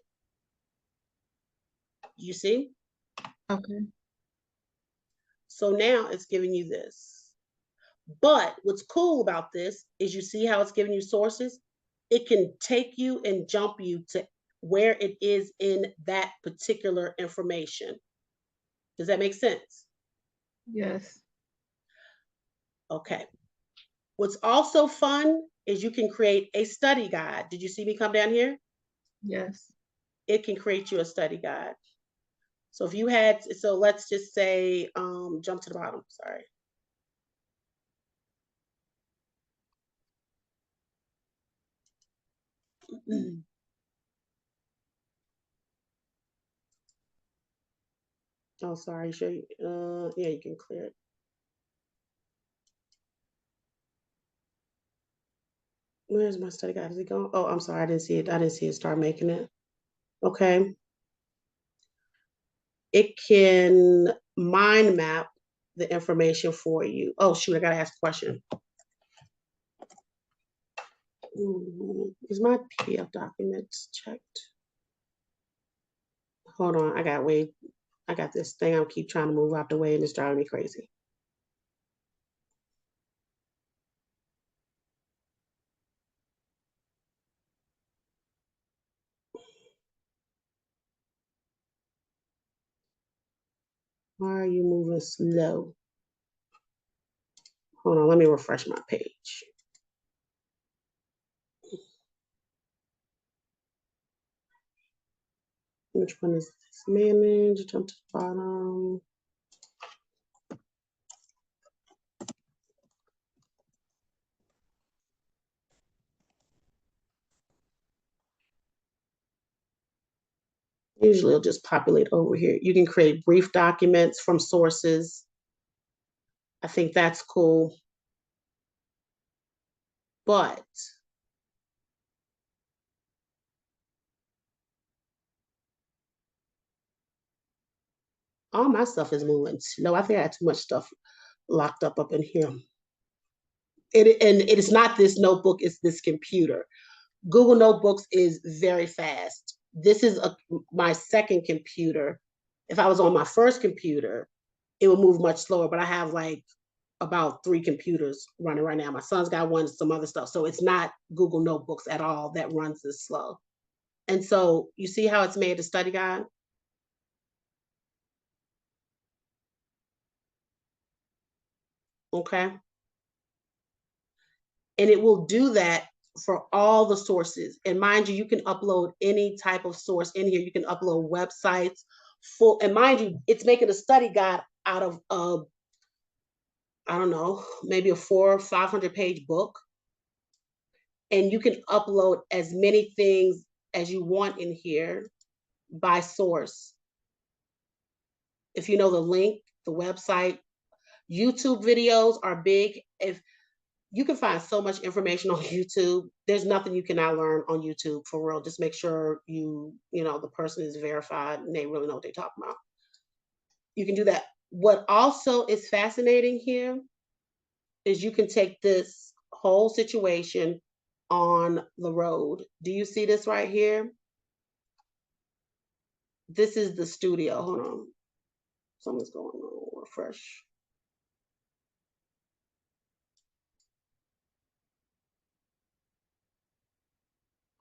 You see? Okay. So now it's giving you this. But what's cool about this is you see how it's giving you sources? It can take you and jump you to where it is in that particular information. Does that make sense? Yes. Okay. What's also fun is you can create a study guide. Did you see me come down here? Yes. It can create you a study guide. So if you had, so let's just say, jump to the bottom, sorry. Oh, sorry, sure. Yeah, you can clear it. Where's my study guide? Is it going? Oh, I'm sorry, I didn't see it. I didn't see it start making it. Okay. It can mind map the information for you. Oh, shoot, I gotta ask a question. Is my PDF documents checked? Hold on, I got this thing I keep trying to move out the way and it's driving me crazy. Why are you moving slow? Hold on, let me refresh my page. Which one is this? Manage, jump to the bottom. Usually it'll just populate over here. You can create brief documents from sources. I think that's cool. But all my stuff is moving slow. I think I had too much stuff locked up in here. And it is not this notebook, it's this computer. Google Notebooks is very fast. This is my second computer. If I was on my first computer, it would move much slower, but I have like about 3 computers running right now. My son's got one, some other stuff. So it's not Google Notebooks at all that runs this slow. And so you see how it's made a study guide? Okay. And it will do that for all the sources. And mind you, you can upload any type of source in here. You can upload websites, full, and mind you, it's making a study guide out of I don't know, maybe a 400 or 500 page book. And you can upload as many things as you want in here by source. If you know the link, the website, YouTube videos are big. If you can find so much information on YouTube, there's nothing you cannot learn on YouTube for real. Just make sure the person is verified and they really know what they're talking about. You can do that. What also is fascinating here is you can take this whole situation on the road. Do you see this right here? This is the studio. Hold on. Something's going on. Refresh.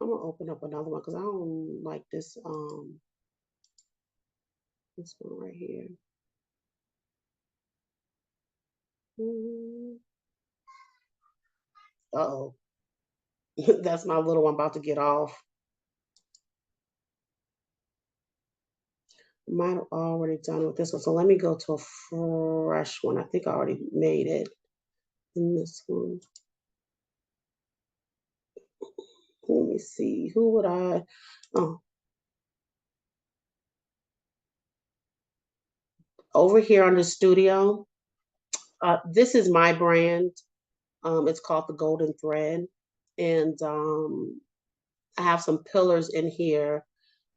I'm gonna open up another one because I don't like this one right here. Uh-oh. That's my little one about to get off. Might have already done with this one. So let me go to a fresh one. I think I already made it in this one. Let me see. Who would I? Oh. Over here on the studio, this is my brand. It's called the Golden Thread. And I have some pillars in here.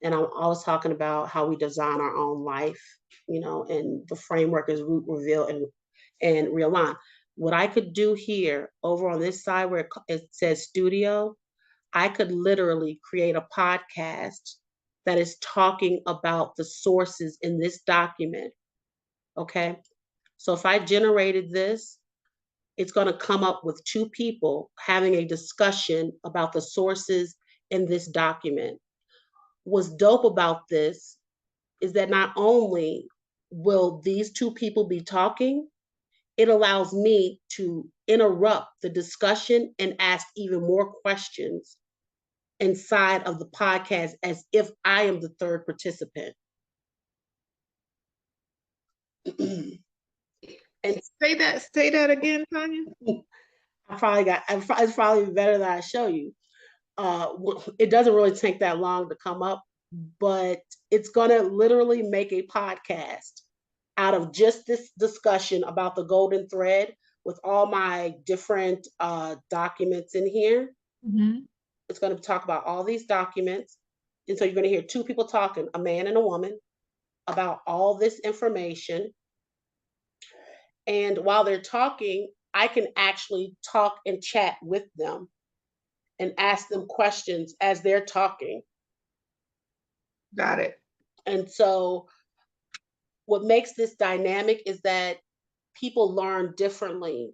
And I'm always talking about how we design our own life, and the framework is root, reveal, and realign. What I could do here over on this side where it says studio, I could literally create a podcast that is talking about the sources in this document. Okay. So if I generated this, it's going to come up with 2 people having a discussion about the sources in this document. What's dope about this is that not only will these 2 people be talking, it allows me to interrupt the discussion and ask even more questions inside of the podcast as if I am the third participant. And say that again, Tonia. It's probably better that I show you. It doesn't really take that long to come up, but it's going to literally make a podcast out of just this discussion about the golden thread with all my different documents in here. Mm-hmm. It's going to talk about all these documents. And so you're going to hear 2 people talking, a man and a woman, about all this information. And while they're talking, I can actually talk and chat with them and ask them questions as they're talking. Got it. And so what makes this dynamic is that people learn differently.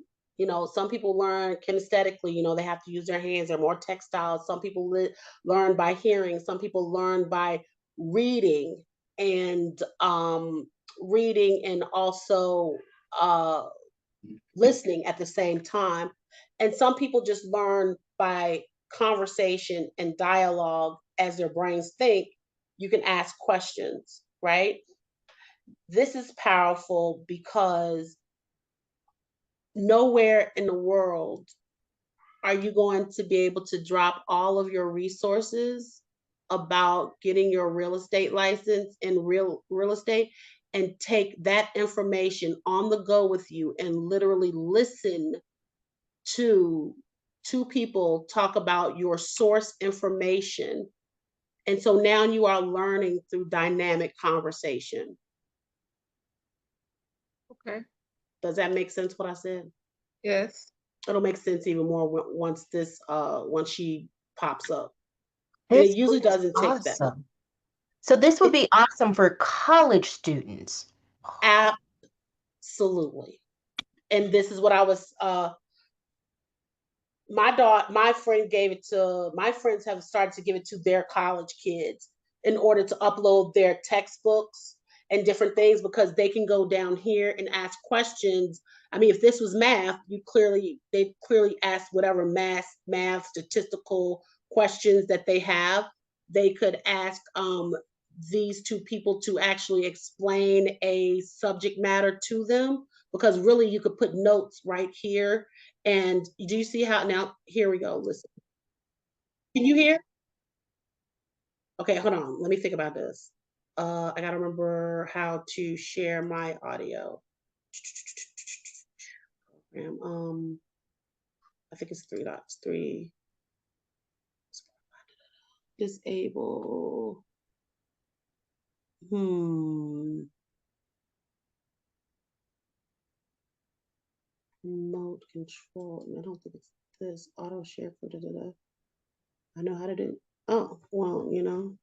Some people learn kinesthetically, they have to use their hands, they're more textile. Some people learn by hearing, some people learn by reading and also listening at the same time. And some people just learn by conversation and dialogue as their brains think. You can ask questions, right? This is powerful because nowhere in the world are you going to be able to drop all of your resources about getting your real estate license in real estate, and take that information on the go with you and literally listen to two people talk about your source information. And so now you are learning through dynamic conversation. Okay. Does that make sense what I said? Yes. It'll make sense even more once once she pops up. And This it usually is doesn't take that long. awesome. So this would be awesome for college students. Absolutely. And this is what I was my friend gave it to, my friends have started to give it to their college kids in order to upload their textbooks and different things, because they can go down here and ask questions. I mean, if this was math, they clearly ask whatever math statistical questions that they have. They could ask these two people to actually explain a subject matter to them, because really you could put notes right here. And do you see how now? Here we go. Listen. Can you hear? Okay, hold on. Let me think about this. I gotta remember how to share my audio. I think it's three dots. Three. Disable. Remote control. I don't think it's this. Auto share. I know how to do. Oh, well, you know.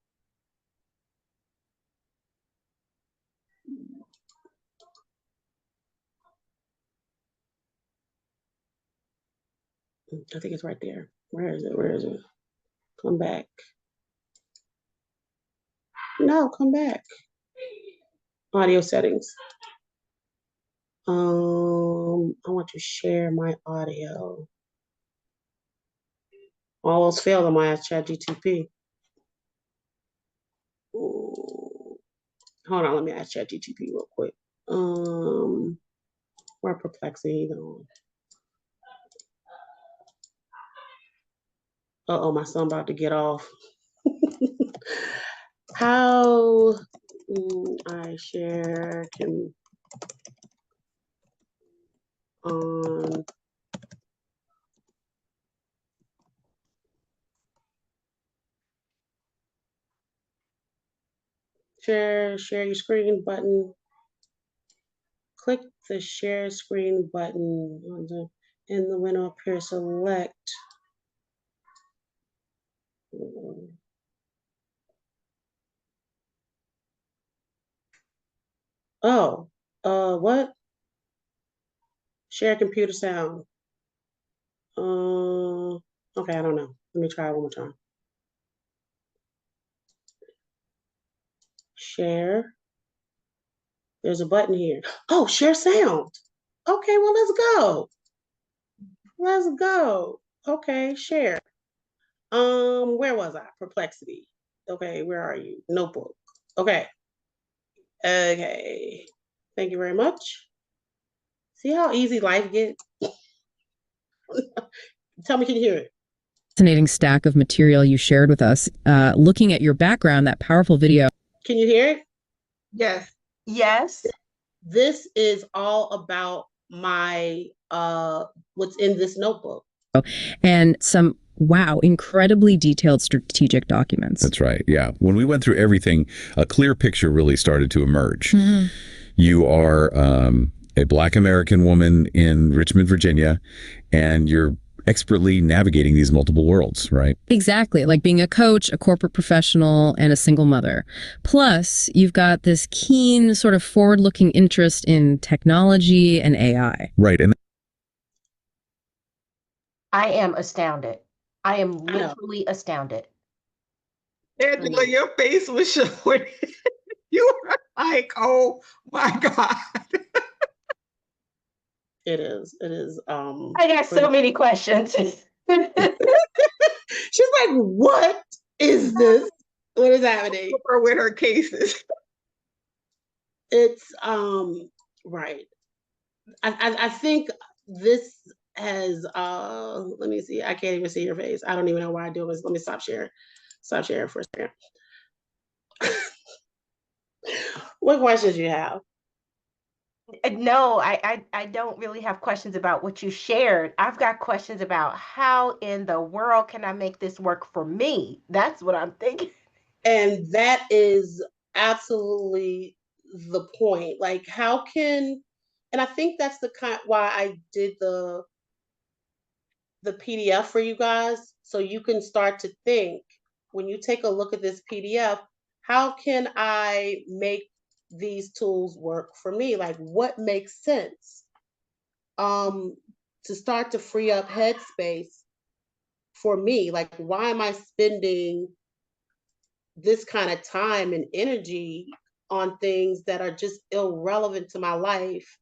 I think it's right there. Where is it? Where is it? Come back. No, come back. Audio settings. I want to share my audio. All else failed on my ChatGPT. Hold on, let me ask ChatGPT real quick. Where Perplexity going? Uh-oh, my son about to get off. How I share can on share your screen button. Click the share screen button in the window up here. Select. Oh, what? Share computer sound. Okay, I don't know. Let me try it one more time. Share. There's a button here. Oh, share sound. Okay, well, let's go. Let's go. Okay, share. Where was I? Perplexity. Okay, where are you? Notebook. Okay. Okay. Thank you very much. See how easy life gets? Tell me, can you hear it? Fascinating stack of material you shared with us. Looking at your background, that powerful video. Can you hear it? Yes. Yes. This is all about my what's in this notebook. And some, wow, incredibly detailed strategic documents. That's right. Yeah. When we went through everything, a clear picture really started to emerge. Mm-hmm. You are a Black American woman in Richmond, Virginia, and you're expertly navigating these multiple worlds, right? Exactly. Like being a coach, a corporate professional, and a single mother. Plus, you've got this keen sort of forward-looking interest in technology and AI. Right. And I am astounded. I am literally astounded. Angela, your face was showing. You were like, oh my God. It is. It is. I got so many questions. She's like, what is this? What is happening? Or with her cases. It's right. I think this has let me see. I can't even see your face. I don't even know why I do this. Let me stop sharing. Stop sharing for a second. What questions you have? No, I don't really have questions about what you shared. I've got questions about how in the world can I make this work for me? That's what I'm thinking. And that is absolutely the point. Like, how can, and I think that's the kind why I did the PDF for you guys, so you can start to think when you take a look at this PDF, how can I make these tools work for me? Like, what makes sense? To start to free up headspace for me. Like, why am I spending this kind of time and energy on things that are just irrelevant to my life?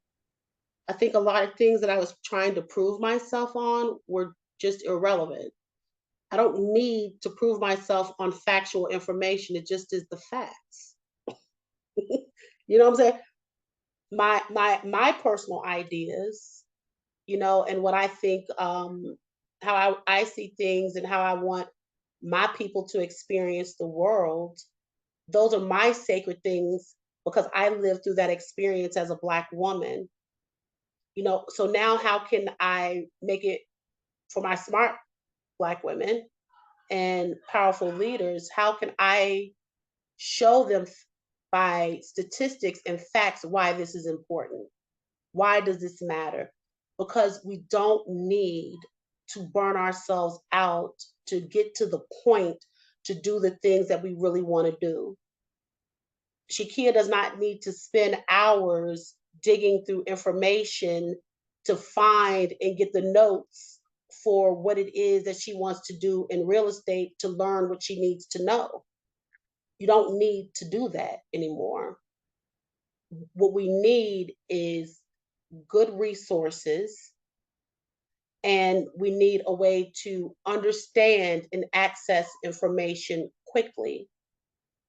I think a lot of things that I was trying to prove myself on were just irrelevant. I don't need to prove myself on factual information. It just is the facts. You know what I'm saying? My personal ideas, and what I think, how I see things and how I want my people to experience the world. Those are my sacred things because I lived through that experience as a Black woman. So now how can I make it for my smart Black women and powerful leaders? How can I show them by statistics and facts why this is important? Why does this matter? Because we don't need to burn ourselves out to get to the point to do the things that we really want to do. Shakia does not need to spend hours digging through information to find and get the notes for what it is that she wants to do in real estate to learn what she needs to know. You don't need to do that anymore. What we need is good resources, and we need a way to understand and access information quickly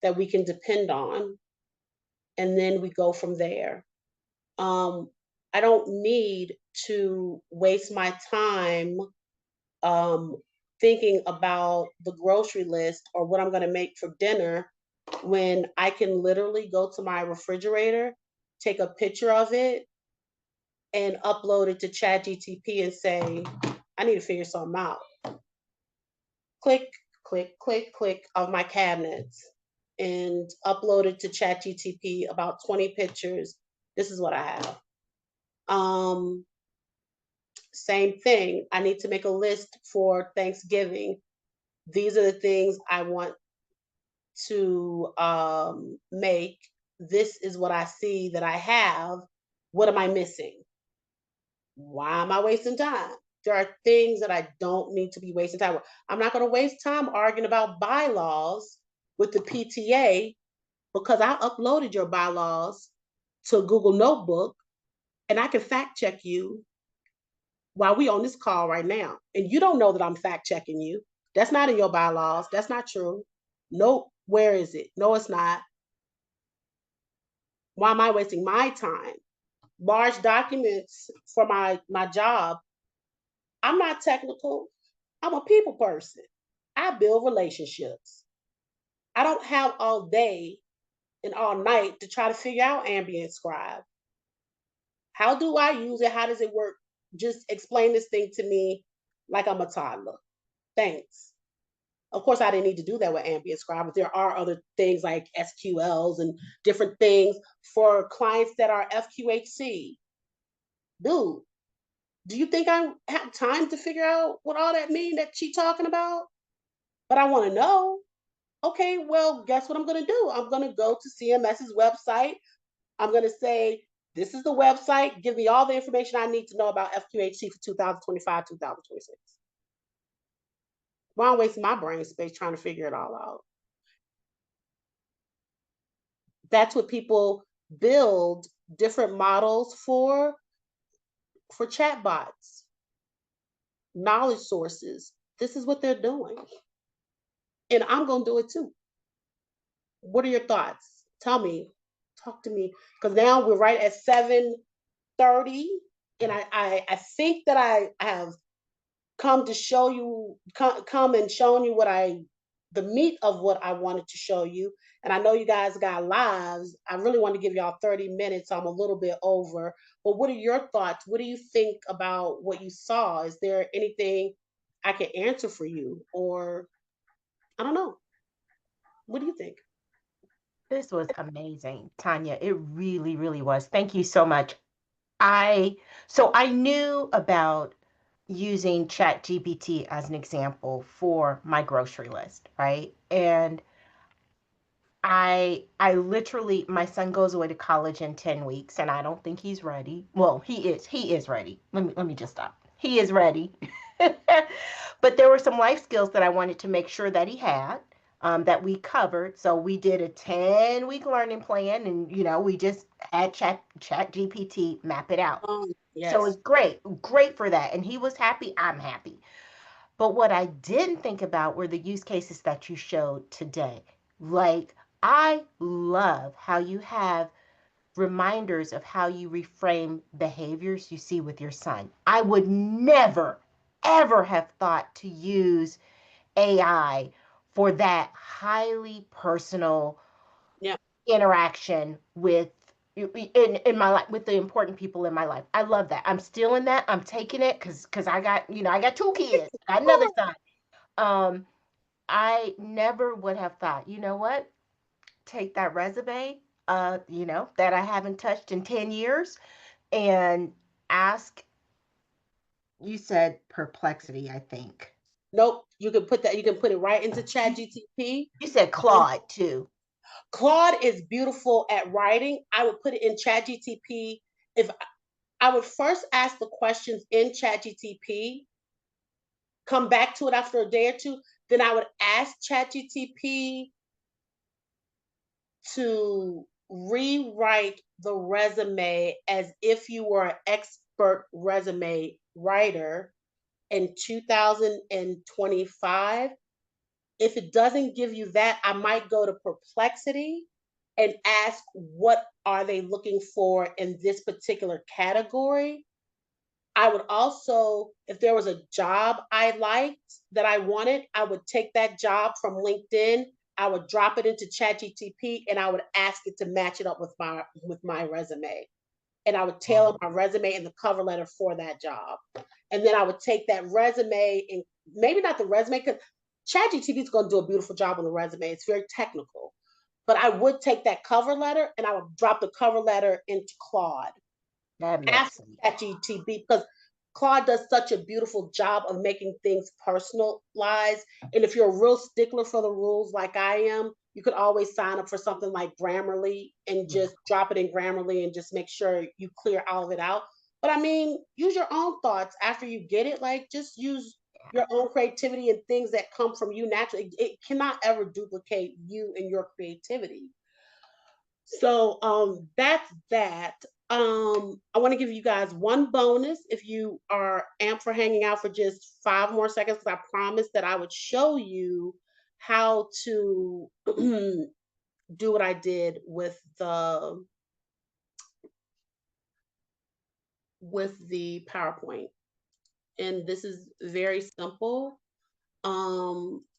that we can depend on, and then we go from there. I don't need to waste my time um, thinking about the grocery list or what I'm going to make for dinner when I can literally go to my refrigerator, take a picture of it, and upload it to ChatGPT and say, I need to figure something out. Click, click, click, click of my cabinets and upload it to ChatGPT about 20 pictures. This is what I have. Same thing. I need to make a list for Thanksgiving. These are the things I want to make. This is what I see that I have. What am I missing? Why am I wasting time? There are things that I don't need to be wasting time with. I'm not going to waste time arguing about bylaws with the PTA because I uploaded your bylaws to Google Notebook and I can fact check you while we on this call right now. And you don't know that I'm fact checking you. That's not in your bylaws. That's not true. Nope. Where is it? No, it's not. Why am I wasting my time? Large documents for my job. I'm not technical. I'm a people person. I build relationships. I don't have all day and all night to try to figure out ambient scribe. How do I use it? How does it work? Just explain this thing to me like I'm a toddler. Thanks. Of course, I didn't need to do that with ambient scribe, but there are other things like SQLs and different things for clients that are FQHC. Dude, do you think I have time to figure out what all that means that she's talking about? But I want to know. Okay, well, guess what I'm going to do? I'm going to go to CMS's website. I'm going to say, this is the website. Give me all the information I need to know about FQHC for 2025, 2026. Why am I wasting my brain space trying to figure it all out? That's what people build different models for chatbots, knowledge sources. This is what they're doing. And I'm going to do it too. What are your thoughts? Tell me, talk to me. Because now we're right at 7:30. And I think that I have come to show you, come and shown you what I the meat of what I wanted to show you. And I know you guys got lives. I really want to give y'all 30 minutes. So I'm a little bit over. But what are your thoughts? What do you think about what you saw? Is there anything I can answer for you? Or I don't know. What do you think? This was amazing, Tonya. It really, really was. Thank you so much. I knew about using ChatGPT as an example for my grocery list, right? And I literally, my son goes away to college in 10 weeks and I don't think he's ready. Well, he is ready. Let me just stop. He is ready. But there were some life skills that I wanted to make sure that he had, that we covered. So we did a 10-week learning plan, and we just had Chat GPT map it out. So Yes. it's great for that. And he was happy, I'm happy. But what I didn't think about were the use cases that you showed today. Like, I love how you have reminders of how you reframe behaviors you see with your son. I would never, ever have thought to use AI for that highly personal Yeah. interaction in my life, with the important people in my life. I love that. I'm stealing that. I'm taking it because I got 2 kids, I got another son. um I never would have thought, you know what, take that resume, that I haven't touched in 10 years, and ask, you said Perplexity, I think. Nope. You can put that. You can put it right into Chat GTP. You said Claude too. Claude is beautiful at writing. I would put it in Chat GTP. If I would first ask the questions in Chat GTP, come back to it after a day or two, then I would ask Chat GTP to rewrite the resume as if you were an expert resume writer in 2025. If it doesn't give you that, I might go to Perplexity and ask what are they looking for in this particular category. I would also, if there was a job I liked that I wanted, I would take that job from LinkedIn, I would drop it into ChatGTP, and I would ask it to match it up with my resume. And I would tailor my resume and the cover letter for that job. And then I would take that resume, and maybe not the resume, because ChatGPT is going to do a beautiful job on the resume. It's very technical. But I would take that cover letter and I would drop the cover letter into Claude That makes after sense. ChatGPT, because Claude does such a beautiful job of making things personalized. And if you're a real stickler for the rules like I am, you could always sign up for something like Grammarly and Yeah. just drop it in Grammarly and just make sure you clear all of it out. But I mean, use your own thoughts after you get it. Like, just use your own creativity and things that come from you naturally. It cannot ever duplicate you and your creativity. So that's that. I want to give you guys one bonus if you are amped for hanging out for just 5 more seconds, because I promised that I would show you how to do what I did with the PowerPoint. And this is very simple.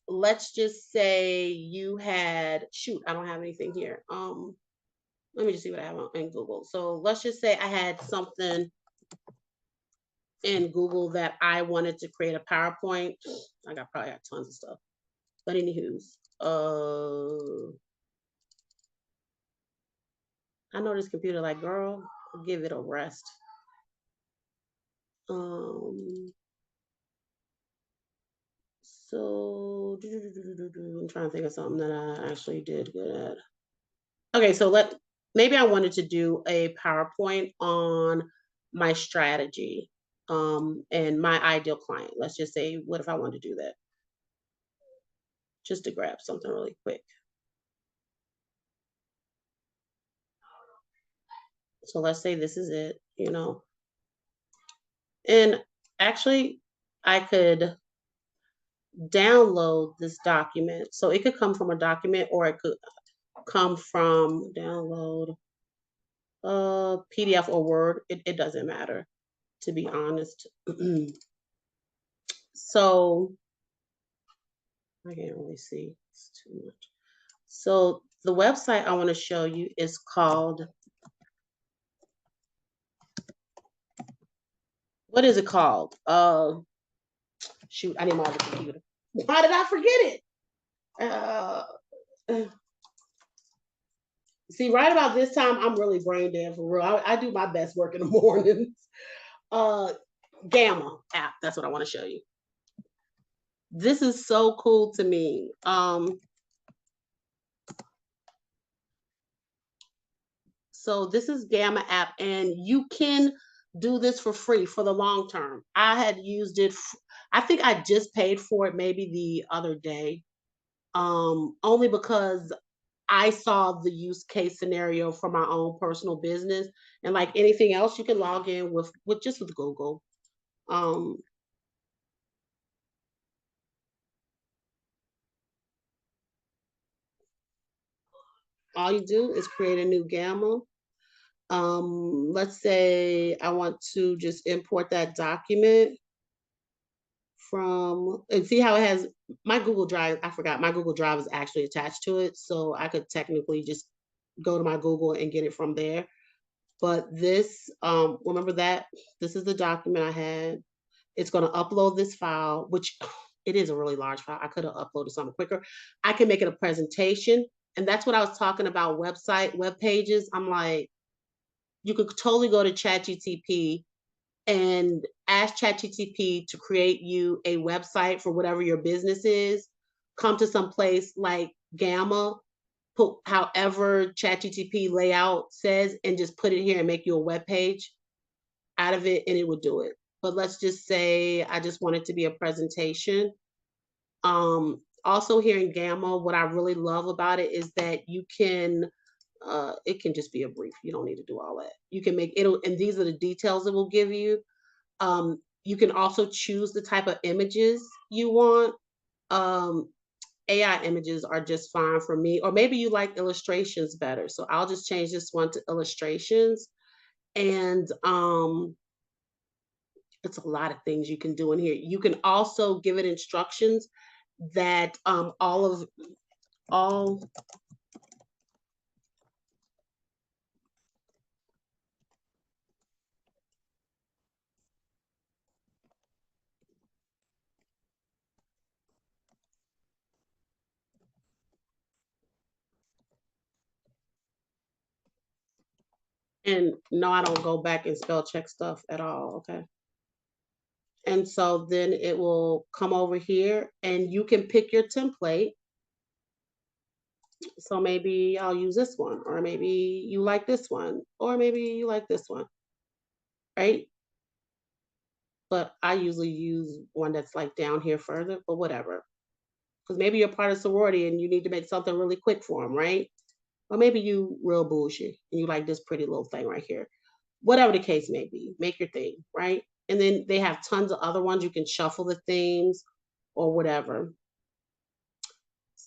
Let's just say you had, shoot, I don't have anything here. Let me just see what I have in Google. So let's just say I had something in Google that I wanted to create a PowerPoint. Probably got tons of stuff. But anywho's, I know this computer like, girl, give it a rest. So I'm trying to think of something that I actually did good at. Okay, so maybe I wanted to do a PowerPoint on my strategy, and my ideal client. Let's just say, what if I wanted to do that? Just to grab something really quick. So let's say this is it, And actually, I could download this document. So it could come from a document, or it could come from download PDF or Word. It doesn't matter, to be honest. So I can't really see. It's too much. So the website I want to show you is called, what is it called? Shoot, I need my other computer. Why did I forget it? See, right about this time, I'm really brain dead for real. I do my best work in the mornings. Uh, Gamma app. That's what I want to show you. This is so cool to me. So this is Gamma app, and you can do this for free for the long term. I had used it. I think I just paid for it maybe the other day. Only because I saw the use case scenario for my own personal business, and like anything else, you can log in with just with Google. Um, all you do is create a new Gamma. Let's say I want to just import that document from, and see how it has my Google Drive. I forgot my Google Drive is actually attached to it, so I could technically just go to my Google and get it from there. But this, remember that this is the document I had. It's going to upload this file, which it is a really large file. I could have uploaded something quicker. I can make it a presentation, and that's what I was talking about. Web pages. I'm like, you could totally go to ChatGPT and ask ChatGPT to create you a website for whatever your business is. Come to some place like Gamma, put however ChatGPT layout says, and just put it here and make you a web page out of it, and it would do it. But let's just say I just want it to be a presentation. Also here in Gamma, what I really love about it is that you can it can just be a brief. You don't need to do all that. You can make it, and these are the details it will give you. You can also choose the type of images you want. Um, AI images are just fine for me, or maybe you like illustrations better. So I'll just change this one to illustrations. And it's a lot of things you can do in here. You can also give it instructions that all and no, I don't go back and spell check stuff at all. Okay. And so then it will come over here and you can pick your template. So maybe I'll use this one, or maybe you like this one, or maybe you like this one, right? But I usually use one that's like down here further, but whatever. Because maybe you're part of sorority and you need to make something really quick for them, right? Or maybe you real bullshit and you like this pretty little thing right here. Whatever the case may be, make your thing, right? And then they have tons of other ones. You can shuffle the themes or whatever.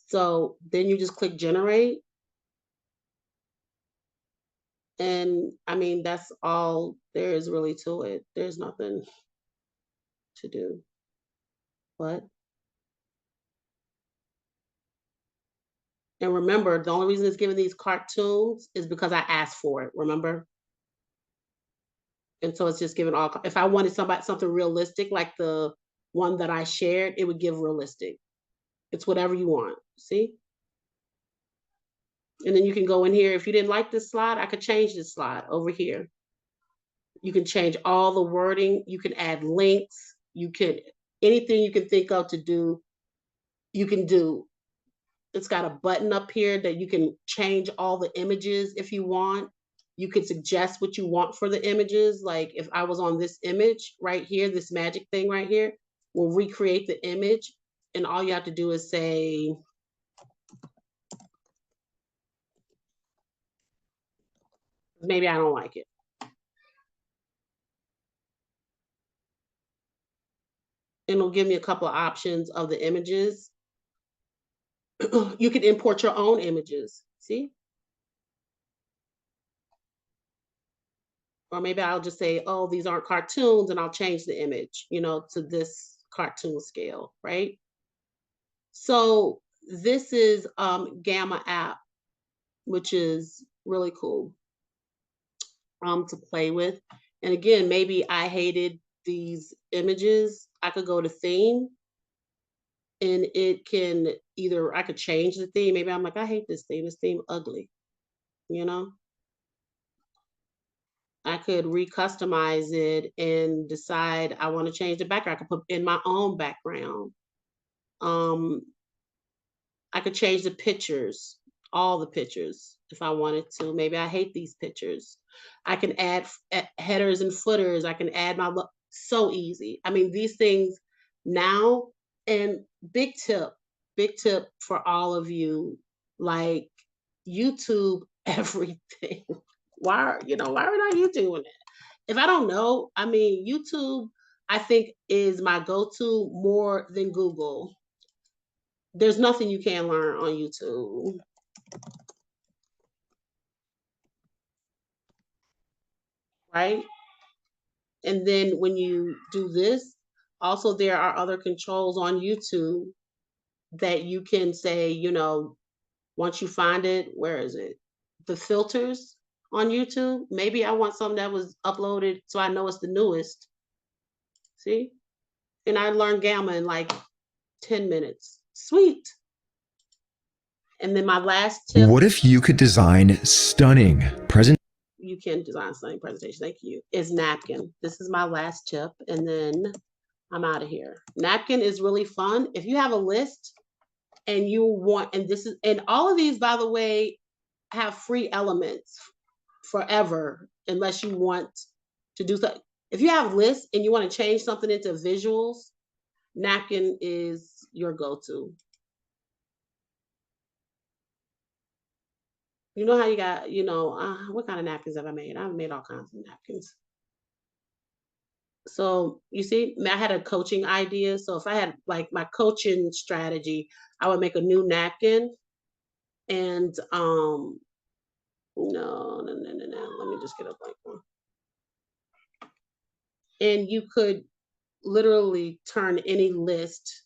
So then you just click generate. And I mean, that's all there is really to it. There's nothing to do. But, and remember, the only reason it's giving these cartoons is because I asked for it, remember? And so it's just giving all, if I wanted something realistic, like the one that I shared, it would give realistic. It's whatever you want, see? And then you can go in here. If you didn't like this slide, I could change this slide over here. You can change all the wording. You can add links. You can, anything you can think of to do, you can do. It's got a button up here that you can change all the images if you want. You can suggest what you want for the images. Like if I was on this image right here, this magic thing right here, we'll recreate the image. And all you have to do is say, maybe I don't like it. And it'll give me a couple of options of the images. You can import your own images, see? Or maybe I'll just say, oh, these aren't cartoons, and I'll change the image, to this cartoon scale, right? So this is Gamma app, which is really cool to play with. And again, maybe I hated these images. I could go to theme and it can either I could change the theme. Maybe I'm like, I hate this theme. This theme ugly, you know? I could recustomize it and decide I want to change the background. I could put in my own background. Um, I could change the pictures, all the pictures, if I wanted to. Maybe I hate these pictures. I can add headers and footers. I can add my look. So easy. I mean, these things now, and big tip for all of you, like YouTube everything. Why are not you doing it? If I don't know, I mean, YouTube, I think is my go-to more than Google. There's nothing you can't learn on YouTube, right? And then when you do this, also there are other controls on YouTube that you can say, once you find it, where is it? The filters on YouTube. Maybe I want something that was uploaded so I know it's the newest. See? And I learned Gamma in like 10 minutes. Sweet. And then my last tip. What if you could design stunning present? You can design stunning presentation. Thank you. Is Napkin. This is my last tip, and then I'm out of here. Napkin is really fun. If you have a list and you want, and all of these, by the way, have free elements forever, unless you want to do something. If you have lists and you want to change something into visuals, Napkin is your go-to. You know how you got, what kind of napkins have I made? I've made all kinds of napkins. So you see, I had a coaching idea. So if I had like my coaching strategy, I would make a new napkin and no. Let me just get a blank one. And you could literally turn any list.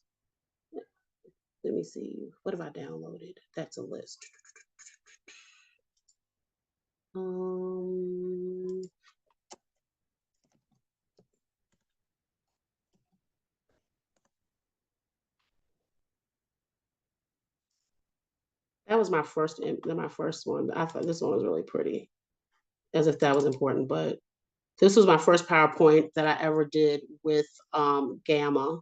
Let me see. What have I downloaded? That's a list. That was my first one. I thought this one was really pretty, as if that was important. But this was my first PowerPoint that I ever did with Gamma.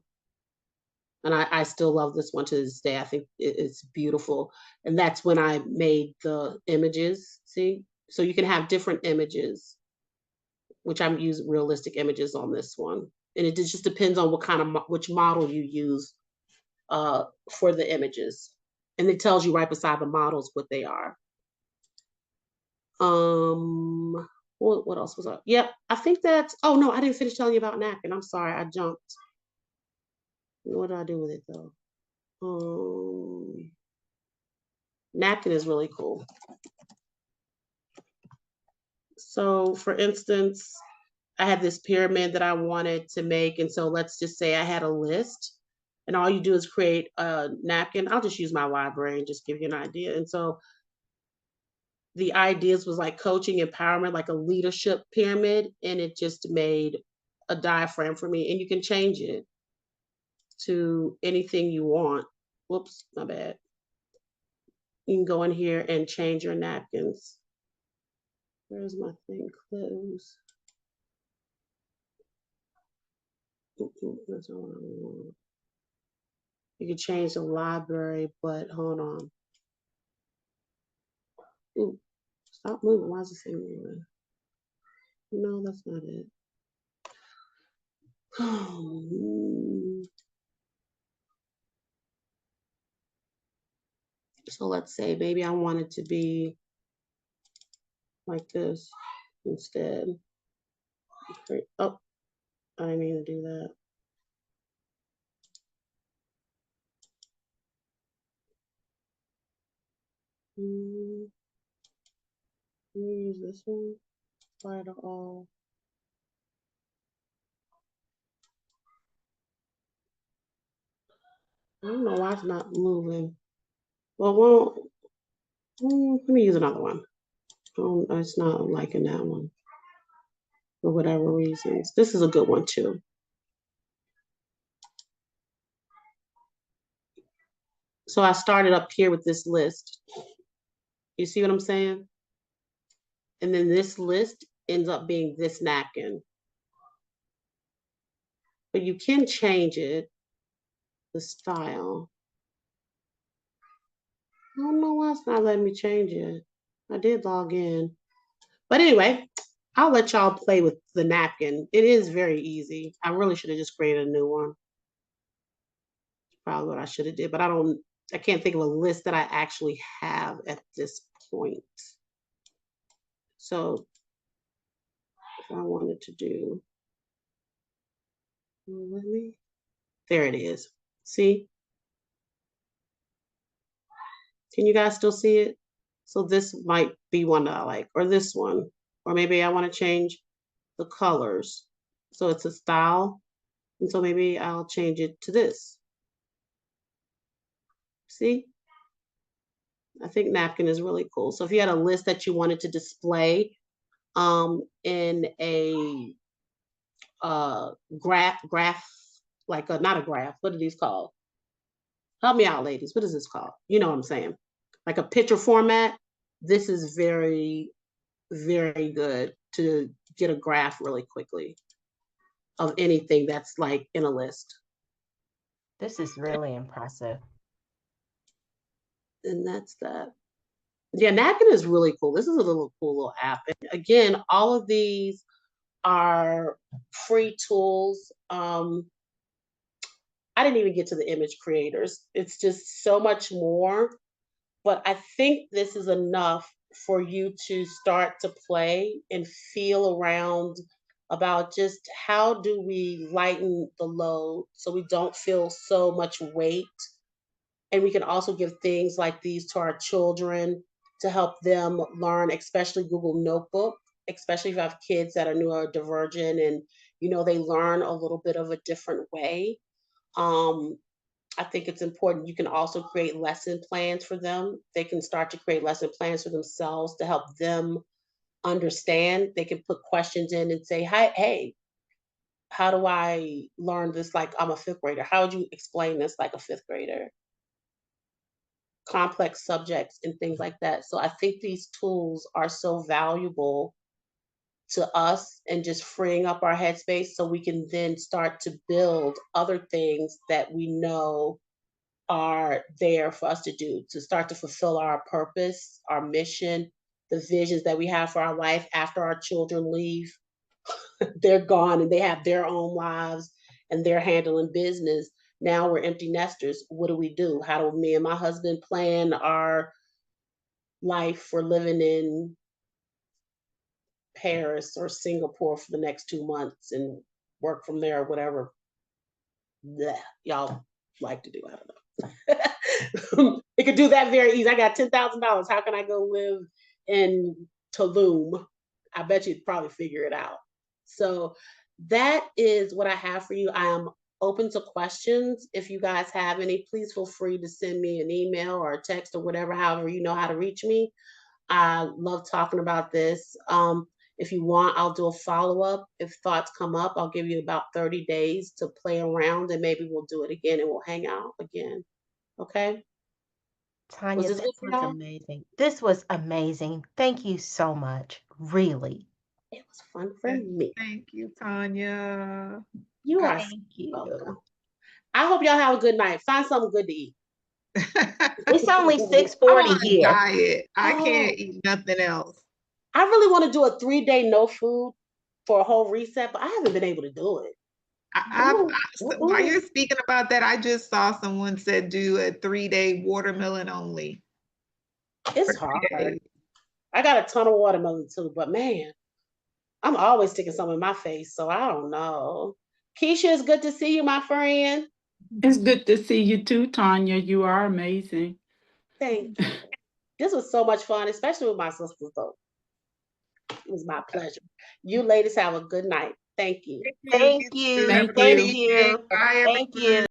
And I still love this one to this day. I think it's beautiful. And that's when I made the images. See? So you can have different images, which I'm using realistic images on this one. And it just depends on which model you use for the images. And it tells you right beside the models what they are. What else was up? Yep, I think that's, oh no, I didn't finish telling you about Napkin. I'm sorry, I jumped. What did I do with it though? Napkin is really cool. So for instance, I had this pyramid that I wanted to make. And so let's just say I had a list and all you do is create a napkin. I'll just use my library and just give you an idea. And so the ideas was like coaching, empowerment, like a leadership pyramid. And it just made a diaphragm for me. And you can change it to anything you want. Whoops, my bad. You can go in here and change your napkins. Where's my thing? Close. That's all I want. You can change the library, but hold on. Ooh, stop moving. Why is this thing moving? No, that's not it. So let's say maybe I want it to be like this instead. Oh, I didn't mean to do that. Use this one. Apply to all. don't know why it's not moving. Well, let me use another one. It's not liking that one for whatever reasons. This is a good one too. So I started up here with this list. You see what I'm saying? And then this list ends up being this napkin. But you can change it, the style. I don't know why it's not letting me change it. I did log in. But anyway, I'll let y'all play with the napkin. It is very easy. I really should have just created a new one. Probably what I should have did, but I can't think of a list that I actually have at this point. So if I wanted to do, there it is. See? Can you guys still see it? So this might be one that I like, or this one, or maybe I want to change the colors. So it's a style, and so maybe I'll change it to this. See? I think napkin is really cool. So if you had a list that you wanted to display in a graph, like not a graph, what are these called? Help me out, ladies. What is this called? You know what I'm saying? Like a picture format. This is very, very good to get a graph really quickly of anything that's like in a list. This is really impressive. And that's that. Yeah, Napkin is really cool. This is a cool little app. And again, all of these are free tools. I didn't even get to the image creators. It's just so much more. But I think this is enough for you to start to play and feel around about just how do we lighten the load so we don't feel so much weight. And we can also give things like these to our children to help them learn, especially Google Notebook, especially if you have kids that are neurodivergent and they learn a little bit of a different way. I think it's important. You can also create lesson plans for them. They can start to create lesson plans for themselves to help them understand. They can put questions in and say, "Hi, hey, how do I learn this like I'm a fifth grader? How would you explain this like a fifth grader?" Complex subjects and things like that. So I think these tools are so valuable to us and just freeing up our headspace so we can then start to build other things that we know are there for us to do, to start to fulfill our purpose, our mission, the visions that we have for our life after our children leave. They're gone and they have their own lives and they're handling business. Now we're empty nesters. What do? How do me and my husband plan our life for living in Paris or Singapore for the next 2 months and work from there or whatever y'all like to do? I don't know. It could do that very easy. I got $10,000. How can I go live in Tulum? I bet you'd probably figure it out. So that is what I have for you. I am open to questions. If you guys have any, please feel free to send me an email or a text or whatever, however you know how to reach me. I love talking about this. If you want, I'll do a follow-up. If thoughts come up, I'll give you about 30 days to play around and maybe we'll do it again and we'll hang out again. Okay? Tonia, this was amazing. This was amazing. Thank you so much. Really. It was fun for me. Thank you, Tonia. You are welcome. I hope y'all have a good night. Find something good to eat. It's only 6:40 here. Diet. I can't eat nothing else. I really want to do a 3-day no food for a whole reset, but I haven't been able to do it. While you're speaking about that, I just saw someone said do a 3-day watermelon only. It's hard. I got a ton of watermelon too, but man, I'm always sticking something in my face, so I don't know. Keisha, it's good to see you, my friend. It's good to see you too, Tonia. You are amazing. Thank you. This was so much fun, especially with my sisters, though. It was my pleasure. You ladies have a good night. Thank you. Thank you. Thank you. Bye, Thank you.